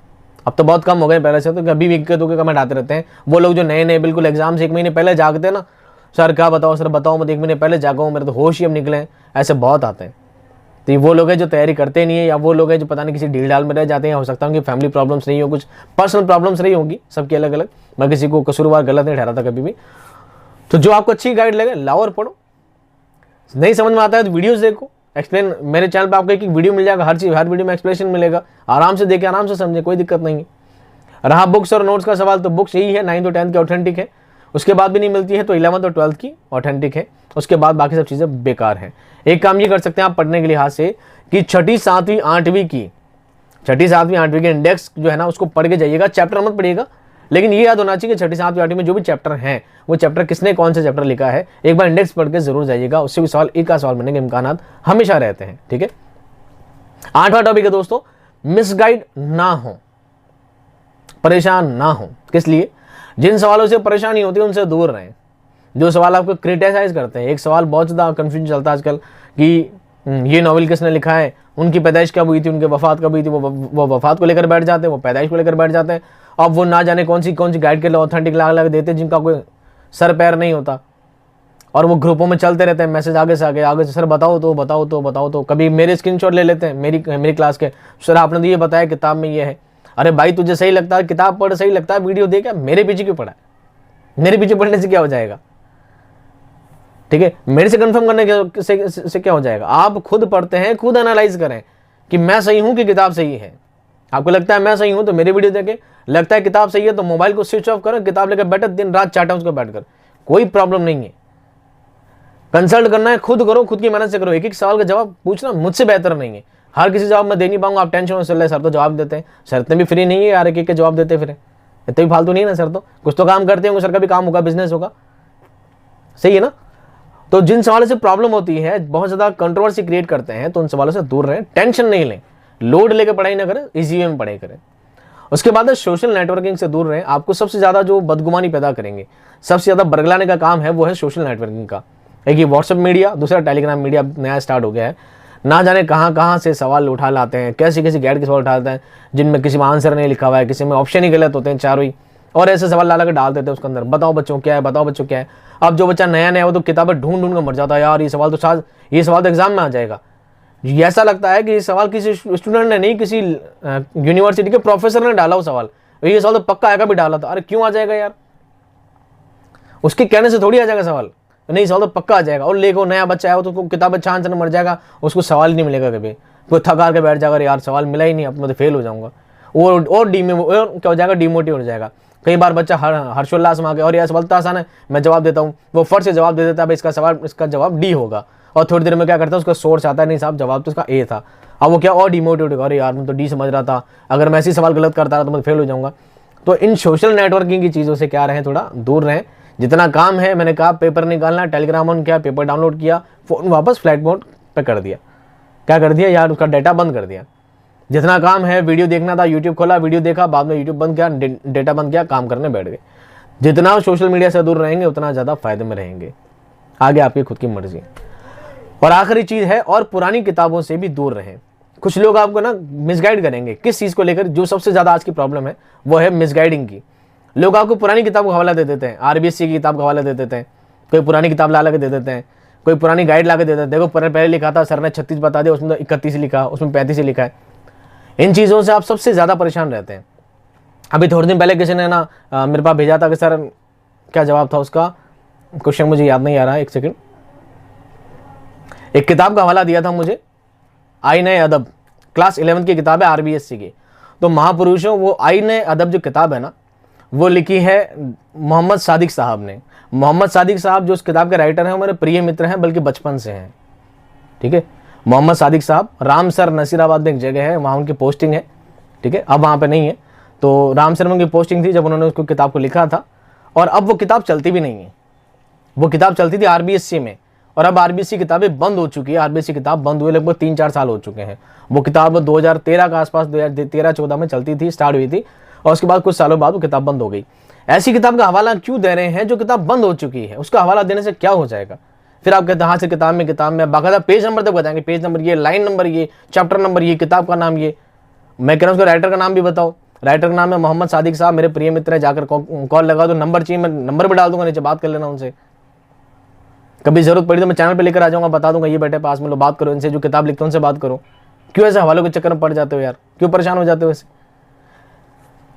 अब तो बहुत कम हो गए पहले से, तो कभी भी एक दो के कमेंट आते रहते हैं। वो लोग जो नए नए बिल्कुल एग्जाम से 1 महीने पहले जागते हैं ना, सर क्या बताओ, सर बताओ मत, 1 महीने पहले जागा हूँ, मेरे तो होश ही अब निकले, ऐसे बहुत आते हैं। तो वो लोग हैं जो तैयारी करते नहीं है, या वो लोग हैं जो पता नहीं किसी ढील ढाल में रह जाते हैं। हो सकता है कि फैमिली प्रॉब्लम्स नहीं हो, कुछ पर्सनल प्रॉब्लम्स रही होगी, सबकी अलग अलग। मैं किसी को कसूरवार गलत नहीं ठहराता कभी भी। तो जो आपको अच्छी गाइड लगे लाओ और पढ़ो। नहीं समझ में आता है तो वीडियोस देखो, एक्सप्लेन मेरे चैनल पे आपको एक वीडियो मिल जाएगा, हर चीज़ हर वीडियो में एक्सप्लेनेशन मिलेगा। आराम से देखे, आराम से समझे, कोई दिक्कत नहीं है। रहा बुक्स और नोट्स का सवाल, तो बुक्स यही है 9th और 10th की ऑथेंटिक है। उसके बाद भी नहीं मिलती है तो 11th और 12th की ऑथेंटिक है। उसके बाद बाकी सब चीज़ें बेकार हैं। एक काम ये कर सकते हैं आप पढ़ने के लिहाज से कि 6ठी 7वीं 8वीं के इंडेक्स जो है ना उसको पढ़ के जाइएगा। चैप्टर मत पढ़िएगा, लेकिन ये याद होना चाहिए कि 6ठी 7वीं 8वीं में जो भी चैप्टर हैं वो चैप्टर किसने कौन सा चैप्टर लिखा है, एक बार इंडेक्स पढ़ के जरूर जाइएगा। उससे भी सवाल एक का सवाल बनने के इम्कान हमेशा रहते हैं। ठीक है, 8वां टॉपिक है दोस्तों, मिसगाइड ना हो, परेशान ना हो। किस लिए? जिन सवालों से परेशानी होती है उनसे दूर रहें। जो सवाल आपको क्रिटिसाइज करते हैं, एक सवाल बहुत ज़्यादा कंफ्यूजन चलता है आजकल कि ये नॉवेल किसने लिखा है, उनकी पैदाइश कब हुई थी, उनके वफात कब हुई थी। वो वफात को लेकर बैठ जाते हैं, वो पैदाइश को लेकर बैठ जाते हैं। अब वो ना जाने कौन सी गाइड के लिए ऑथेंटिक लाग देते हैं जिनका कोई सर पैर नहीं होता, और वो ग्रुपों में चलते रहते हैं मैसेज आगे से आगे से, सर बताओ तो। कभी मेरे स्क्रीनशॉट ले लेते हैं मेरी क्लास के, सर आपने तो ये बताया किताब में ये है। अरे भाई तुझे सही लगता है, किताब पढ़ सही लगता है, वीडियो देख, मेरे पीछे क्यों पढ़ा है? मेरे पीछे पढ़ने से क्या हो जाएगा? ठीक है, मेरे से कंफर्म करने से क्या हो जाएगा? आप खुद पढ़ते हैं, खुद एनालाइज करें कि मैं सही हूं कि किताब सही है। आपको लगता है मैं सही हूं तो मेरी वीडियो देखें, लगता है किताब सही है तो मोबाइल को स्विच ऑफ करें, किताब लेकर बैठे दिन रात चाटें उसको बैठकर, कोई प्रॉब्लम नहीं है। कंसल्ट करना है खुद करो, खुद की मेहनत से करो। एक एक सवाल का जवाब पूछना मुझसे बेहतर नहीं है। हर किसी जवाब मैं दे नहीं पाऊंगा, आप टेंशन में चल रहे, सर तो जवाब देते हैं, सर इतने भी फ्री नहीं है यार, एक के जवाब देते फिर, इतने भी फालतू नहीं है ना सर, तो कुछ तो काम करते होंगे, सर का भी काम होगा, बिजनेस होगा, सही है ना? तो जिन सवालों से प्रॉब्लम होती है, बहुत ज्यादा कंट्रोवर्सी क्रिएट करते हैं, तो उन सवालों से दूर रहें, टेंशन नहीं लें, लोड लेकर पढ़ाई ना करें, इजी वे में पढ़ाई करें। उसके बाद सोशल नेटवर्किंग से दूर रहें। आपको सबसे ज्यादा जो बदगुमानी पैदा करेंगे, सबसे ज्यादा बरगलाने का काम है, वो है सोशल नेटवर्किंग का। एक ये व्हाट्सएप मीडिया, दूसरा टेलीग्राम मीडिया नया स्टार्ट हो गया है। ना जाने कहाँ कहाँ से सवाल उठा लाते हैं, कैसी कैसी गैर के सवाल उठाते हैं, जिनमें किसी में आंसर नहीं लिखा हुआ है, किसी में ऑप्शन ही गलत होते हैं, चारों ही, और ऐसे सवाल ला के डाल देते हैं उसके अंदर। बताओ बच्चों क्या है, बताओ बच्चों क्या है। अब जो बच्चा नया नया वो तो किताबें ढूंढ ढूंढ कर मर जाता है, यार ये सवाल तो एग्जाम में आ जाएगा। ऐसा लगता है कि ये सवाल किसी स्टूडेंट ने नहीं, किसी यूनिवर्सिटी के प्रोफेसर ने डाला वो सवाल, ये सवाल तो पक्का आएगा भी डाला था। अरे क्यों आ जाएगा यार? उसके कहने से थोड़ी आ जाएगा सवाल, नहीं सवाल तो पक्का आ जाएगा। और लेको नया बच्चा है वो तो किताबें छान छान मर जाएगा, उसको सवाल ही नहीं मिलेगा कभी, कोई थका के बैठ जाएगा, यार सवाल मिला ही नहीं, अब मैं तो फेल हो जाऊंगा, और क्या हो जाएगा, डिमोटिव हो जाएगा। कई बार बच्चा हर्षोल्लास में आ गया, और यार सवाल तो आसान है, मैं जवाब देता हूँ, वो फट से जवाब दे देता है, इसका जवाब डी होगा, और थोड़ी देर में क्या करता है, उसका सोर्स आता है, नहीं साहब जवाब तो उसका ए था। अब वो क्या और डिमोटिवेट होगा, अरे यार मैं तो डी समझ रहा था, अगर मैं ऐसी सवाल गलत करता रहा तो मैं फेल हो जाऊंगा। तो इन सोशल नेटवर्किंग की चीज़ों से क्या रहें, थोड़ा दूर रहें। जितना काम है, मैंने कहा पेपर निकालना, टेलीग्राम ऑन किया, पेपर डाउनलोड किया, फोन वापस फ्लाइट मोड पे कर दिया, क्या कर दिया यार, उसका डाटा बंद कर दिया। जितना काम है, वीडियो देखना था, यूट्यूब खोला, वीडियो देखा, बाद में यूट्यूब बंद किया, डेटा बंद किया, काम करने बैठ गए। जितना सोशल मीडिया से दूर रहेंगे उतना ज़्यादा फायदे में रहेंगे, आगे आपकी खुद की मर्जी। और आखिरी चीज़ है, और पुरानी किताबों से भी दूर रहें। कुछ लोग आपको ना मिसगाइड करेंगे किस चीज़ को लेकर, जो सबसे ज़्यादा आज की प्रॉब्लम है वो है मिसगाइडिंग की। लोग आपको पुरानी किताब का हवाला दे देते हैं, आरबीएससी की किताब का हवाला दे देते हैं, कोई पुरानी किताब ला के दे देते हैं, कोई पुरानी गाइड ला के दे देते हैं, देखो पहले लिखा था सर ने 36 बता दिया, उसमें तो 31 लिखा, उसमें 35 ही लिखा है। इन चीज़ों से आप सबसे ज़्यादा परेशान रहते हैं। अभी थोड़े दिन पहले किसी ने ना मेरे पास भेजा था कि सर क्या जवाब था उसका, क्वेश्चन मुझे याद नहीं आ रहा है, एक सेकंड। एक किताब का हवाला दिया था मुझे, आईने अदब, क्लास 11 की किताब है आरबीएससी की। तो महापुरुषों, वो आईने अदब जो किताब है ना, वो लिखी है मोहम्मद सादिक साहब ने। मोहम्मद सादिक साहब जो उस किताब के राइटर हैं, हमारे प्रिय मित्र हैं, बल्कि बचपन से हैं, ठीक है। मोहम्मद सादिक साहब रामसर नसीराबाद में एक जगह है, वहाँ उनकी पोस्टिंग है, ठीक है। अब वहाँ पे नहीं है, तो रामसर में उनकी पोस्टिंग थी जब उन्होंने उसको किताब को लिखा था। और अब वो किताब चलती भी नहीं है। वो किताब चलती थी आरबीएससी में, और अब आरबीएससी किताबें बंद हो चुकी है। आरबीएससी किताब बंद हुए लगभग 3-4 साल हो चुके हैं। वो किताब 2013 के आसपास, 2013-14 में चलती थी, स्टार्ट हुई थी, और उसके बाद कुछ सालों बाद वो किताब बंद हो गई। ऐसी किताब का हवाला क्यों दे रहे हैं जो किताब बंद हो चुकी है? उसका हवाला देने से क्या हो जाएगा? फिर आप कहते हैं हाँ से किताब में बाकायदा पेज नंबर तक बताएंगे, पेज नंबर ये, लाइन नंबर ये, चैप्टर नंबर ये, किताब का नाम ये। मैं कह रहा हूँ उसका राइटर का नाम भी बताओ। राइटर का नाम है मोहम्मद सादिक साहब, मेरे प्रिय मित्र है, जाकर कॉल लगा दो, नंबर चाहिए मैं नंबर भी डाल दूंगा नीचे, बात कर लेना उनसे। कभी जरूरत पड़ी तो मैं चैनल पे लेकर आ जाऊंगा, बता दूंगा ये बैठे पास में, लो बात करो इनसे, जो किताब लिखते हैं उनसे बात करो। क्यों ऐसे हवालों के चक्कर में पड़ जाते हो यार, क्यों परेशान हो जाते हो ऐसे?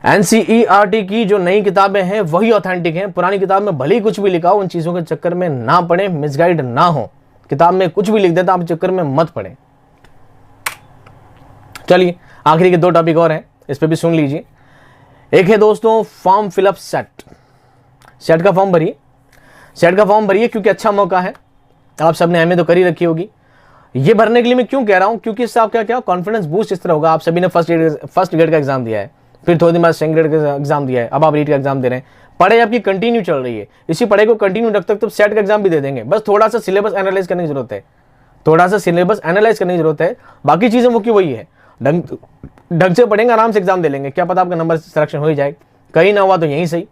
एनसीईआरटी की जो नई किताबें हैं वही ऑथेंटिक हैं। पुरानी किताब में भले ही कुछ भी लिखा हो, उन चीजों के चक्कर में ना पड़े, मिसगाइड ना हो। किताब में कुछ भी लिख देता, आप चक्कर में मत पड़े। चलिए आखिरी के 2 टॉपिक और हैं, इस पे भी सुन लीजिए। एक है दोस्तों फॉर्म फिलअप सेट का फॉर्म भरिए। सेट का फॉर्म भरिए क्योंकि अच्छा मौका है, आप सबने एमए तो कर ही रखी होगी। ये भरने के लिए मैं क्यों कह रहा हूं, क्योंकि इससे आपका क्या कॉन्फिडेंस बूस्ट इस तरह होगा। आप सभी ने फर्स्ट ग्रेड का एग्जाम दिया है, फिर थोड़ी दिन बाद सेकंड ग्रेड का एग्जाम दिया है, अब आप रीट का एग्जाम दे रहे हैं। पढ़ाई आपकी कंटिन्यू चल रही है, इसी पढ़ाई को कंटिन्यू रख तक तो सेट का एग्जाम भी दे देंगे। बस थोड़ा सा सिलेबस एनालाइज करने की जरूरत है, बाकी चीजें वो की वही है। ढंग से पढ़ेंगे, आराम से एग्जाम दे लेंगे, क्या पता आपका नंबर सिलेक्शन हो ही जाए। कहीं ना हुआ तो यहीं सही।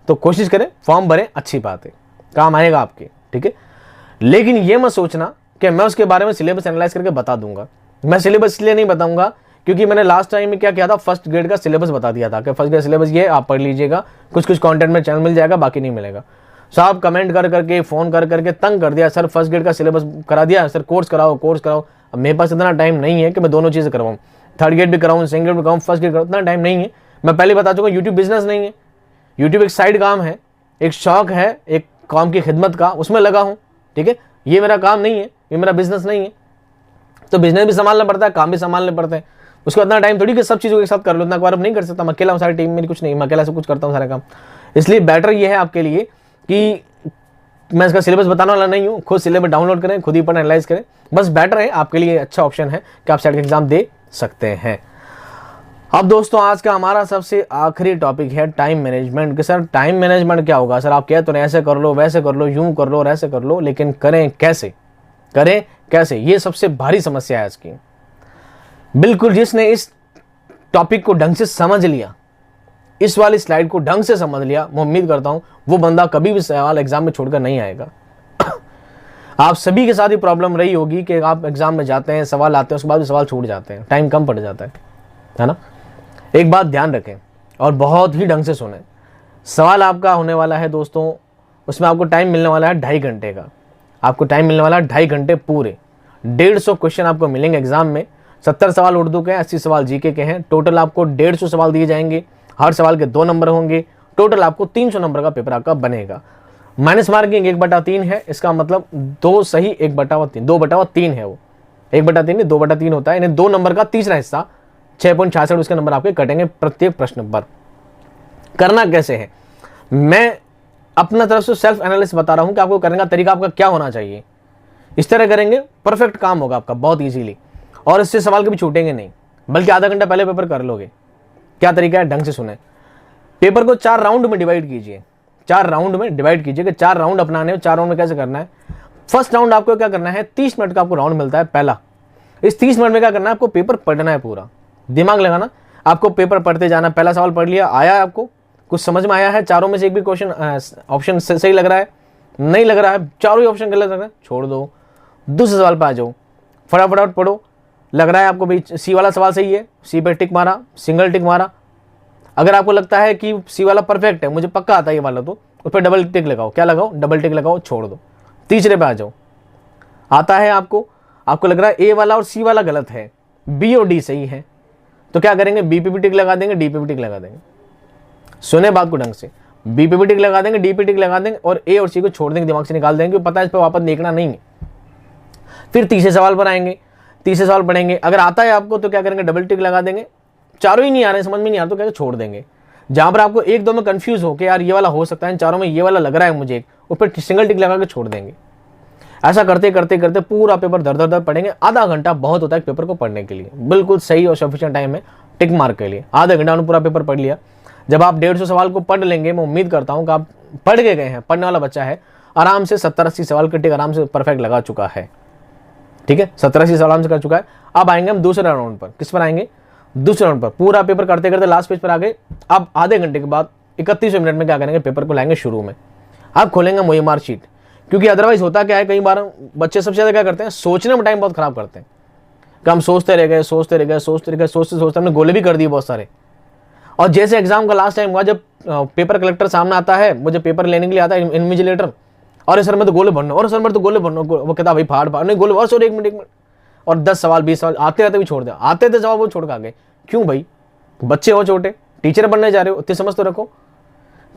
तो कोशिश करें, फॉर्म भरें, अच्छी बात है, काम आएगा आपके, ठीक है। लेकिन ये मत सोचना कि मैं उसके बारे में सिलेबस एनालाइज करके बता दूंगा। मैं सिलेबस इसलिए नहीं बताऊंगा क्योंकि मैंने लास्ट टाइम में क्या किया था, फर्स्ट ग्रेड का सिलेबस बता दिया था कि फर्स्ट ग्रेड सिलेबस ये आप पढ़ लीजिएगा, कुछ कंटेंट में चैनल मिल जाएगा, बाकी नहीं मिलेगा। साहब कमेंट कर करके, फोन कर करके तंग कर दिया, सर फर्स्ट ग्रेड का सिलेबस करा दिया, सर कोर्स कराओ। अब मेरे पास इतना टाइम नहीं है कि मैं दोनों चीज़ें करवाऊँ। थर्ड ग्रेड भी कराऊँ, सेकंड ग्रेड भी कराऊँ, फर्स्ट ग्रेड कराऊँ, इतना टाइम नहीं है। मैं पहले बता चुका, यूट्यूब बिजनेस नहीं है, यूट्यूब एक साइड काम है, एक शौक है, एक काम की खिदमत का, उसमें लगा हूँ। ठीक है, ये मेरा काम नहीं है, ये मेरा बिजनेस नहीं है। तो बिजनेस भी संभालना पड़ता है, काम भी संभालने पड़ते हैं, उसको इतना टाइम थोड़ी कि सब चीज़ों के साथ कर लो, इतना बार नहीं कर सकता। मैं अकेला हूँ, सारी टीम मेरी कुछ नहीं, मैं अकेला से कुछ करता हूँ सारे काम। इसलिए बेटर ये है आपके लिए कि मैं इसका सिलेबस बताने वाला नहीं हूँ, खुद सिलेबस डाउनलोड करें, खुद ही पढ़ें, एनालाइज करें, बस बेटर है आपके लिए, अच्छा ऑप्शन है कि आप सेट का एग्जाम दे सकते हैं। अब दोस्तों आज का हमारा सबसे आखिरी टॉपिक है टाइम मैनेजमेंट। कि सर टाइम मैनेजमेंट क्या होगा? सर आप कह तो ऐसे कर लो, वैसे कर लो, यूं कर लो और ऐसे कर लो, लेकिन करें कैसे? करें कैसे, ये सबसे भारी समस्या है आज की। बिल्कुल जिसने इस टॉपिक को ढंग से समझ लिया, इस वाली स्लाइड को ढंग से समझ लिया, मैं उम्मीद करता हूं वो बंदा कभी भी सवाल एग्जाम में छोड़कर नहीं आएगा। आप सभी के साथ ही प्रॉब्लम रही होगी कि आप एग्जाम में जाते हैं, सवाल आते हैं, उसके बाद भी सवाल छूट जाते हैं, टाइम कम पड़ जाता है ना। एक बात ध्यान रखें और बहुत ही ढंग से सुने। सवाल आपका होने वाला है दोस्तों, उसमें आपको टाइम मिलने वाला है 2.5 घंटे का। आपको टाइम मिलने वाला है 2.5 घंटे पूरे। 150 क्वेश्चन आपको मिलेंगे एग्जाम में। 70 सवाल उर्दू के हैं, 80 सवाल जीके के हैं। टोटल आपको 150 सवाल दिए जाएंगे, हर सवाल के 2 नंबर होंगे। टोटल आपको 300 नंबर का पेपर आपका बनेगा। माइनस मार्किंग 1/3 है, इसका मतलब 2 सही 1/3, 2/3 है वो, 1/3 नहीं 2/3 होता है। यानी 2 नंबर का तीसरा हिस्सा 6.66 उसके नंबर आपके कटेंगे प्रत्येक प्रश्न पर। करना कैसे है, मैं अपना तरफ से सेल्फ एनालिसिस बता रहा हूं कि आपको करने का तरीका आपका क्या होना चाहिए। इस तरह करेंगे परफेक्ट काम होगा आपका बहुत इजीली, और इससे सवाल कभी छूटेंगे नहीं, बल्कि आधा घंटा पहले पेपर कर लोगे। क्या तरीका है, ढंग से सुने। पेपर को 4 राउंड में डिवाइड कीजिए, 4 राउंड में डिवाइड कीजिए कि 4 राउंड अपनाने हैं। 4 राउंड में कैसे करना है? फर्स्ट राउंड आपको क्या करना है, 30 मिनट का आपको राउंड मिलता है पहला। इस 30 मिनट में क्या करना है, आपको पेपर पढ़ना है, पूरा दिमाग लगाना, आपको पेपर पढ़ते जाना। पहला सवाल पढ़ लिया, आया आपको कुछ समझ में आया है? चारों में से एक भी क्वेश्चन ऑप्शन सही लग रहा है? नहीं लग रहा है, चारों ही ऑप्शन गलत लग रहा है, छोड़ दो, दूसरे सवाल पर आ जाओ, फटाफट पढ़ो। लग रहा है आपको भाई सी वाला सवाल सही है, सी पे टिक मारा, सिंगल टिक मारा। अगर आपको लगता है कि सी वाला परफेक्ट है, मुझे पक्का आता है ये वाला, तो उस पर डबल टिक लगाओ। क्या लगाओ? डबल टिक लगाओ, छोड़ दो, तीसरे पे आ जाओ। आता है आपको लग रहा है ए वाला और सी वाला गलत है, बी और डी सही है, तो क्या करेंगे, बी पे भी टिक लगा देंगे, डी पे भी टिक लगा देंगे। सुने बात को ढंग से, बी पे भी टिक लगा देंगे, डी पे टिक लगा देंगे, और ए और सी को छोड़ देंगे, दिमाग से निकाल देंगे, पता है इस पर वापस देखना नहीं है। फिर तीसरे सवाल पर आएंगे, तीसरे सवाल पढ़ेंगे। अगर आता है आपको तो क्या करेंगे, डबल टिक लगा देंगे। चारों ही नहीं आ रहे, समझ में नहीं आ रहा तो क्या छोड़ देंगे। जहां पर आपको 1-2 में कंफ्यूज हो कि यार ये वाला हो सकता है, इन चारों में ये वाला लग रहा है मुझे, उस पर सिंगल टिक लगा के छोड़ देंगे। ऐसा करते करते करते पूरा पेपर दर दर पढ़ेंगे। आधा घंटा बहुत होता है पेपर को पढ़ने के लिए, बिल्कुल सही और सफिशिएंट टाइम है टिक मार्क के लिए। आधा घंटा में पूरा पेपर पढ़ लिया। जब आप 150 सवाल को पढ़ लेंगे, मैं उम्मीद करता हूं कि आप पढ़ के गए हैं, पढ़ने वाला बच्चा है, आराम से 70-80 सवाल के टिक आराम से परफेक्ट लगा चुका है। ठीक है, 70-80 सवाल आराम से कर चुका है। अब आएंगे हम दूसरे राउंड पर। किस पर आएंगे? दूसरे राउंड पर। पूरा पेपर करते करते लास्ट पेज पर आ गए। अब आधे घंटे के बाद 31 मिनट में क्या करेंगे, पेपर को लाएंगे शुरू में। आप खोलेंगे OMR शीट, क्योंकि अदरवाइज होता क्या है, कई बार बच्चे सबसे ज़्यादा क्या करते हैं, सोचने में टाइम बहुत खराब करते हैं कि हम सोचते रह गए, सोचते हमने गोले भी कर दिए बहुत सारे। और जैसे एग्जाम का लास्ट टाइम हुआ, जब पेपर कलेक्टर सामने आता है, मुझे पेपर लेने के लिए आता है इन्विजिलेटर, और सर मैं तो गोले भरना, और सर मैं तो गोले भरना, वो कहता भाई फाड़ नहीं गोले, और सर 1 मिनट, और 10 सवाल 20 सवाल आते रहते भी छोड़ दे, आते थे जवाब वो छोड़ के आ गए। क्यों भाई, बच्चे हो छोटे, टीचर बनने जा रहे हो, इतनी समझ तो रखो।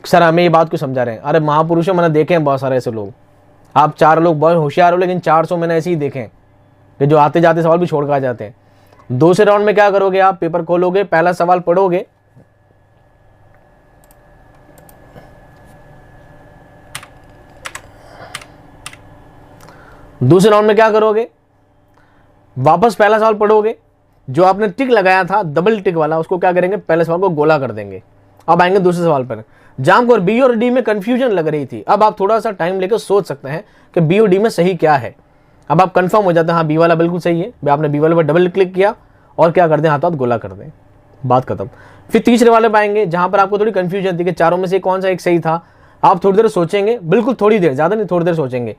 सर हमें ये बात क्यों समझा रहे हैं? अरे महापुरुषों, मैंने देखे हैं बहुत सारे ऐसे लोग। आप 4 लोग बहुत होशियार हो, लेकिन 400 मैंने ऐसे ही देखे हैं कि जो आते जाते सवाल भी छोड़ कर आ जाते हैं। दूसरे राउंड में क्या करोगे, आप पेपर खोलोगे, पहला सवाल पढ़ोगे, दूसरे राउंड में क्या करोगे, वापस पहला सवाल पढ़ोगे, जो आपने टिक लगाया था डबल टिक वाला, उसको क्या करेंगे, पहले सवाल को गोला कर देंगे। अब आएंगे दूसरे सवाल पर। जहां पर बी और डी में कंफ्यूजन लग रही थी, अब आप थोड़ा सा टाइम लेकर सोच सकते हैं कि बी और डी में सही क्या है। अब आप कंफर्म हो जाते हैं, हाँ बी वाला बिल्कुल सही है। आपने बी वाले पर डबल क्लिक किया और क्या कर दें, हाथों हाथ गोला कर दें, बात खत्म। फिर तीसरे वाले पर आएंगे, जहां पर आपको थोड़ी कंफ्यूजन थी कि चारों में से कौन सा एक सही था। आप थोड़ी देर सोचेंगे, बिल्कुल थोड़ी देर, ज्यादा नहीं, थोड़ी देर सोचेंगे।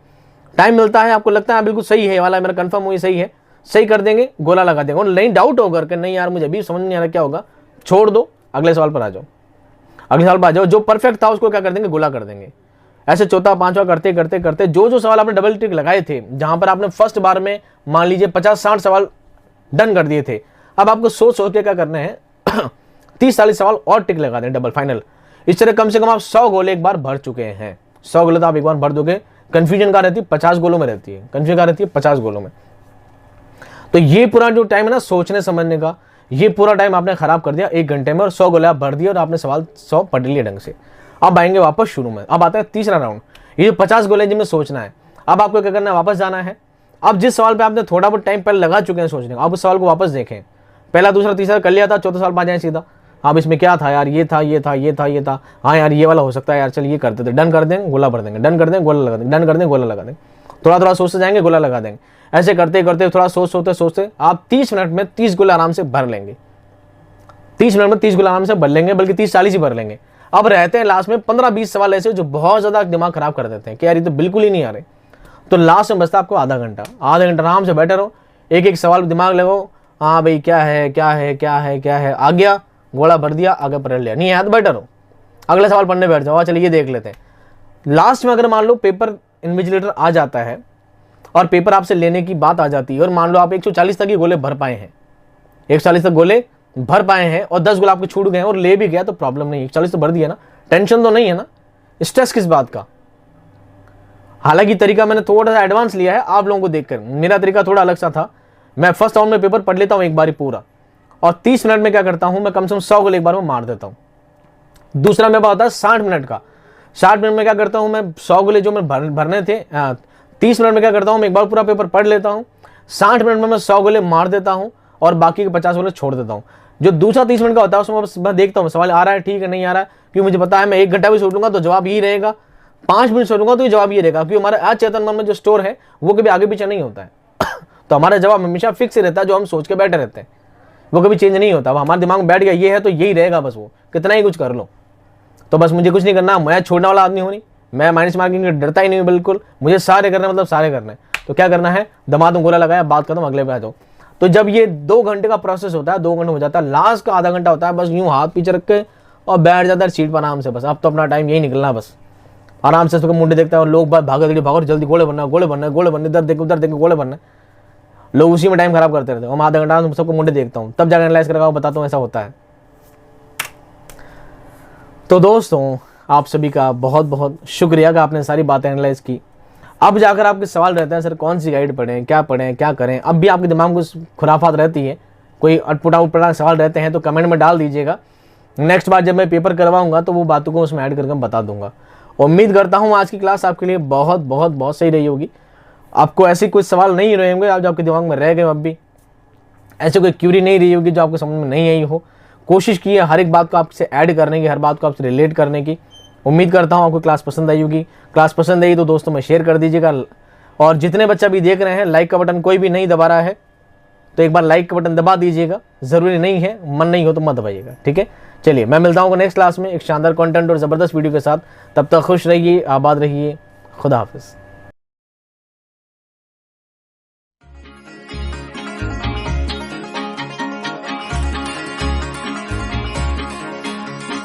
टाइम मिलता है, आपको लगता है बिल्कुल सही है वाला, मेरा कंफर्म हुई सही है, सही कर देंगे, गोला लगा देंगे। और नहीं डाउट होकर के नहीं यार मुझे अभी समझ नहीं आ रहा क्या होगा, छोड़ दो, अगले सवाल पर आ जाओ, अगले सवाल पर आ जाओ। जो परफेक्ट था उसको क्या कर देंगे, गोला कर देंगे। ऐसे चौथा पांचवा करते करते करते जो सवाल आपने डबल टिक लगाए थे, जहां पर आपने फर्स्ट बार में मान लीजिए 50-60 सवाल डन कर दिए थे, अब आपको सोच सोच के क्या करना है 30-40 सवाल और टिक लगा दें डबल फाइनल। इस तरह कम से कम आप 100 गोले एक बार भर चुके हैं। 100 गोले तो आप एक बार भर दोगे। कंफ्यूजन कहाँ रहती है? 50 गोलों में रहती है। कंफ्यूजन कहाँ रहती है? 50 गोलों में। तो ये पूरा जो टाइम है ना सोचने समझने का, ये पूरा टाइम आपने खराब कर दिया 1 घंटे में, और 100 गोले आप भर दिए और आपने सवाल 100 पढ़ लिए ढंग से। अब आएंगे वापस शुरू में। अब आता है तीसरा राउंड। ये जो 50 गोले जिनमें सोचना है, अब आपको क्या करना है? वापस जाना है। अब जिस सवाल पे आपने थोड़ा बहुत टाइम पहले लगा चुके हैं सोचने का, आप उस सवाल को वापस देखें। पहला दूसरा तीसरा कर लिया था, चौथा सवाल पा जाए सीधा। अब इसमें क्या था यार? ये था, ये था, ये था, ये था। हाँ यार ये वाला हो सकता है यार, चल ये करते थे। डन कर देंगे, गोला भर देंगे। डन कर देंगे, गोला लगा देंगे। डन कर देंगे, गोला लगा देंगे। थोड़ा थोड़ा सोचते जाएंगे, गोला लगा देंगे। ऐसे करते करते थोड़ा सोचते सोचते आप 30 मिनट में 30 गोले आराम से भर लेंगे। 30 मिनट में 30 गोले आराम से भर लेंगे, बल्कि 30-40 ही भर लेंगे। अब रहते हैं लास्ट में 15-20 सवाल ऐसे जो बहुत ज्यादा दिमाग खराब कर देते हैं कि यार ये तो बिल्कुल ही नहीं आ रहे। तो लास्ट में बचता आपको आधा घंटा। आधा घंटा आराम से बैठे रहो, एक एक सवाल दिमाग लगाओ। हाँ भाई क्या है, क्या है, क्या है, क्या है, आ गया, गोला भर दिया, आगे पढ़ लिया। नहीं है तो बैठे रहो, अगले सवाल पढ़ने बैठ जाओ। चलिए ये देख लेते हैं। लास्ट में अगर मान लो पेपर इन्विजिलेटर आ जाता है और पेपर आपसे लेने की बात आ जाती है, और मान लो आप 140 तक ही गोले भर पाए हैं, 140 तक गोले भर पाए हैं और 10 गोले आपके छूट गए और ले भी गया, तो प्रॉब्लम नहीं। 140 तो भर दिया ना, टेंशन तो नहीं है ना, स्ट्रेस किस बात का। हालांकि तरीका मैंने थोड़ा सा एडवांस लिया है आप लोगों को देखकर। मेरा तरीका थोड़ा अलग सा था। मैं फर्स्ट राउंड में पेपर पढ़ लेता हूँ एक बार पूरा, और 30 मिनट में क्या करता हूँ, मैं कम से कम 100 गोले एक बार में मार देता हूँ। दूसरा मेरे पास होता है 60 मिनट का। 60 मिनट में क्या करता हूँ, मैं 100 गोले जो मैं भरने थे 30 मिनट में क्या करता हूँ, मैं एक बार पूरा पेपर पढ़ लेता हूँ। 60 मिनट में मैं 100 गोले मार देता हूँ और बाकी के 50 गोले छोड़ देता हूँ। जो दूसरा 30 मिनट का होता है उसमें मैं देखता हूँ सवाल आ रहा है ठीक है, नहीं आ रहा है, क्योंकि मुझे पता है मैं 1 घंटा भी सोचूंगा तो जवाब यही रहेगा, 5 मिनट सोचूंगा तो ये जवाब ये रहेगा, क्योंकि हमारा अचेतन मन में जो स्टोर है वो कभी आगे पीछे नहीं होता है। तो हमारा जवाब हमेशा फिक्स ही रहता है, जो हम सोच के बैठे रहते हैं वो कभी चेंज नहीं होता। अब हमारे दिमाग में बैठ गया ये है तो यही रहेगा बस, वो कितना ही कुछ कर लो। तो बस मुझे कुछ नहीं करना, मैं छोड़ने वाला आदमी हूँ नहीं, मैं माइनस मार्किंग डरता ही नहीं बिल्कुल। मुझे सारे करने मतलब सारे करने। तो क्या करना है, दमाद में गोला लगाया, बात खत्म, अगले पे आ जाओ। तो जब ये 2 घंटे का प्रोसेस होता है, 2 घंटे हो जाता है, लास्ट का आधा घंटा होता है बस यूं हाथ पीछे रख के और बैठ जाता है सीट पर आराम से। बस अब तो अपना टाइम यही निकलना, बस आराम से सबके मुंडे देखता है और लोग बात भागो जल्दी गोले बनना, गोले बनना, गोले बनने, इधर देखो उधर देखो, गोले बनना। लोग उसी में टाइम खराब करते रहते हैं। हम आधा घंटा सबको मुंडे देखता हूँ, तब जाकर एनालाइज करके बताता हूँ ऐसा होता है। तो दोस्तों आप सभी का बहुत बहुत शुक्रिया कि आपने सारी बातें एनालाइज की। अब जाकर आपके सवाल रहते हैं सर कौन सी गाइड पढ़ें, क्या करें। अब भी आपके दिमाग में कुछ खुराफात रहती है, कोई अटपटा सवाल रहते हैं तो कमेंट में डाल दीजिएगा। नेक्स्ट बार जब मैं पेपर करवाऊंगा तो वो बातों को उसमें ऐड करके बता दूंगा। उम्मीद करता हूँ आज की क्लास आपके लिए बहुत बहुत बहुत सही रही होगी। आपको ऐसे कुछ सवाल नहीं रहे होंगे जो आपके दिमाग में रह गए, अब भी ऐसे कोई क्यूरी नहीं रही होगी जो आपको समझ में नहीं आई हो। कोशिश की है हर एक बात को आपसे ऐड करने की, हर बात को आपसे रिलेट करने की। उम्मीद करता हूँ आपको क्लास पसंद आई होगी। क्लास पसंद आई तो दोस्तों में शेयर कर दीजिएगा, और जितने बच्चा भी देख रहे हैं लाइक का बटन कोई भी नहीं दबा रहा है तो एक बार लाइक का बटन दबा दीजिएगा। ज़रूरी नहीं है, मन नहीं हो तो मत दबाइएगा, ठीक है। चलिए मैं मिलता हूँ नेक्स्ट क्लास में एक शानदार कंटेंट और ज़बरदस्त वीडियो के साथ। तब तक खुश रहिए, आबाद रहिए, खुदा हाफिज़।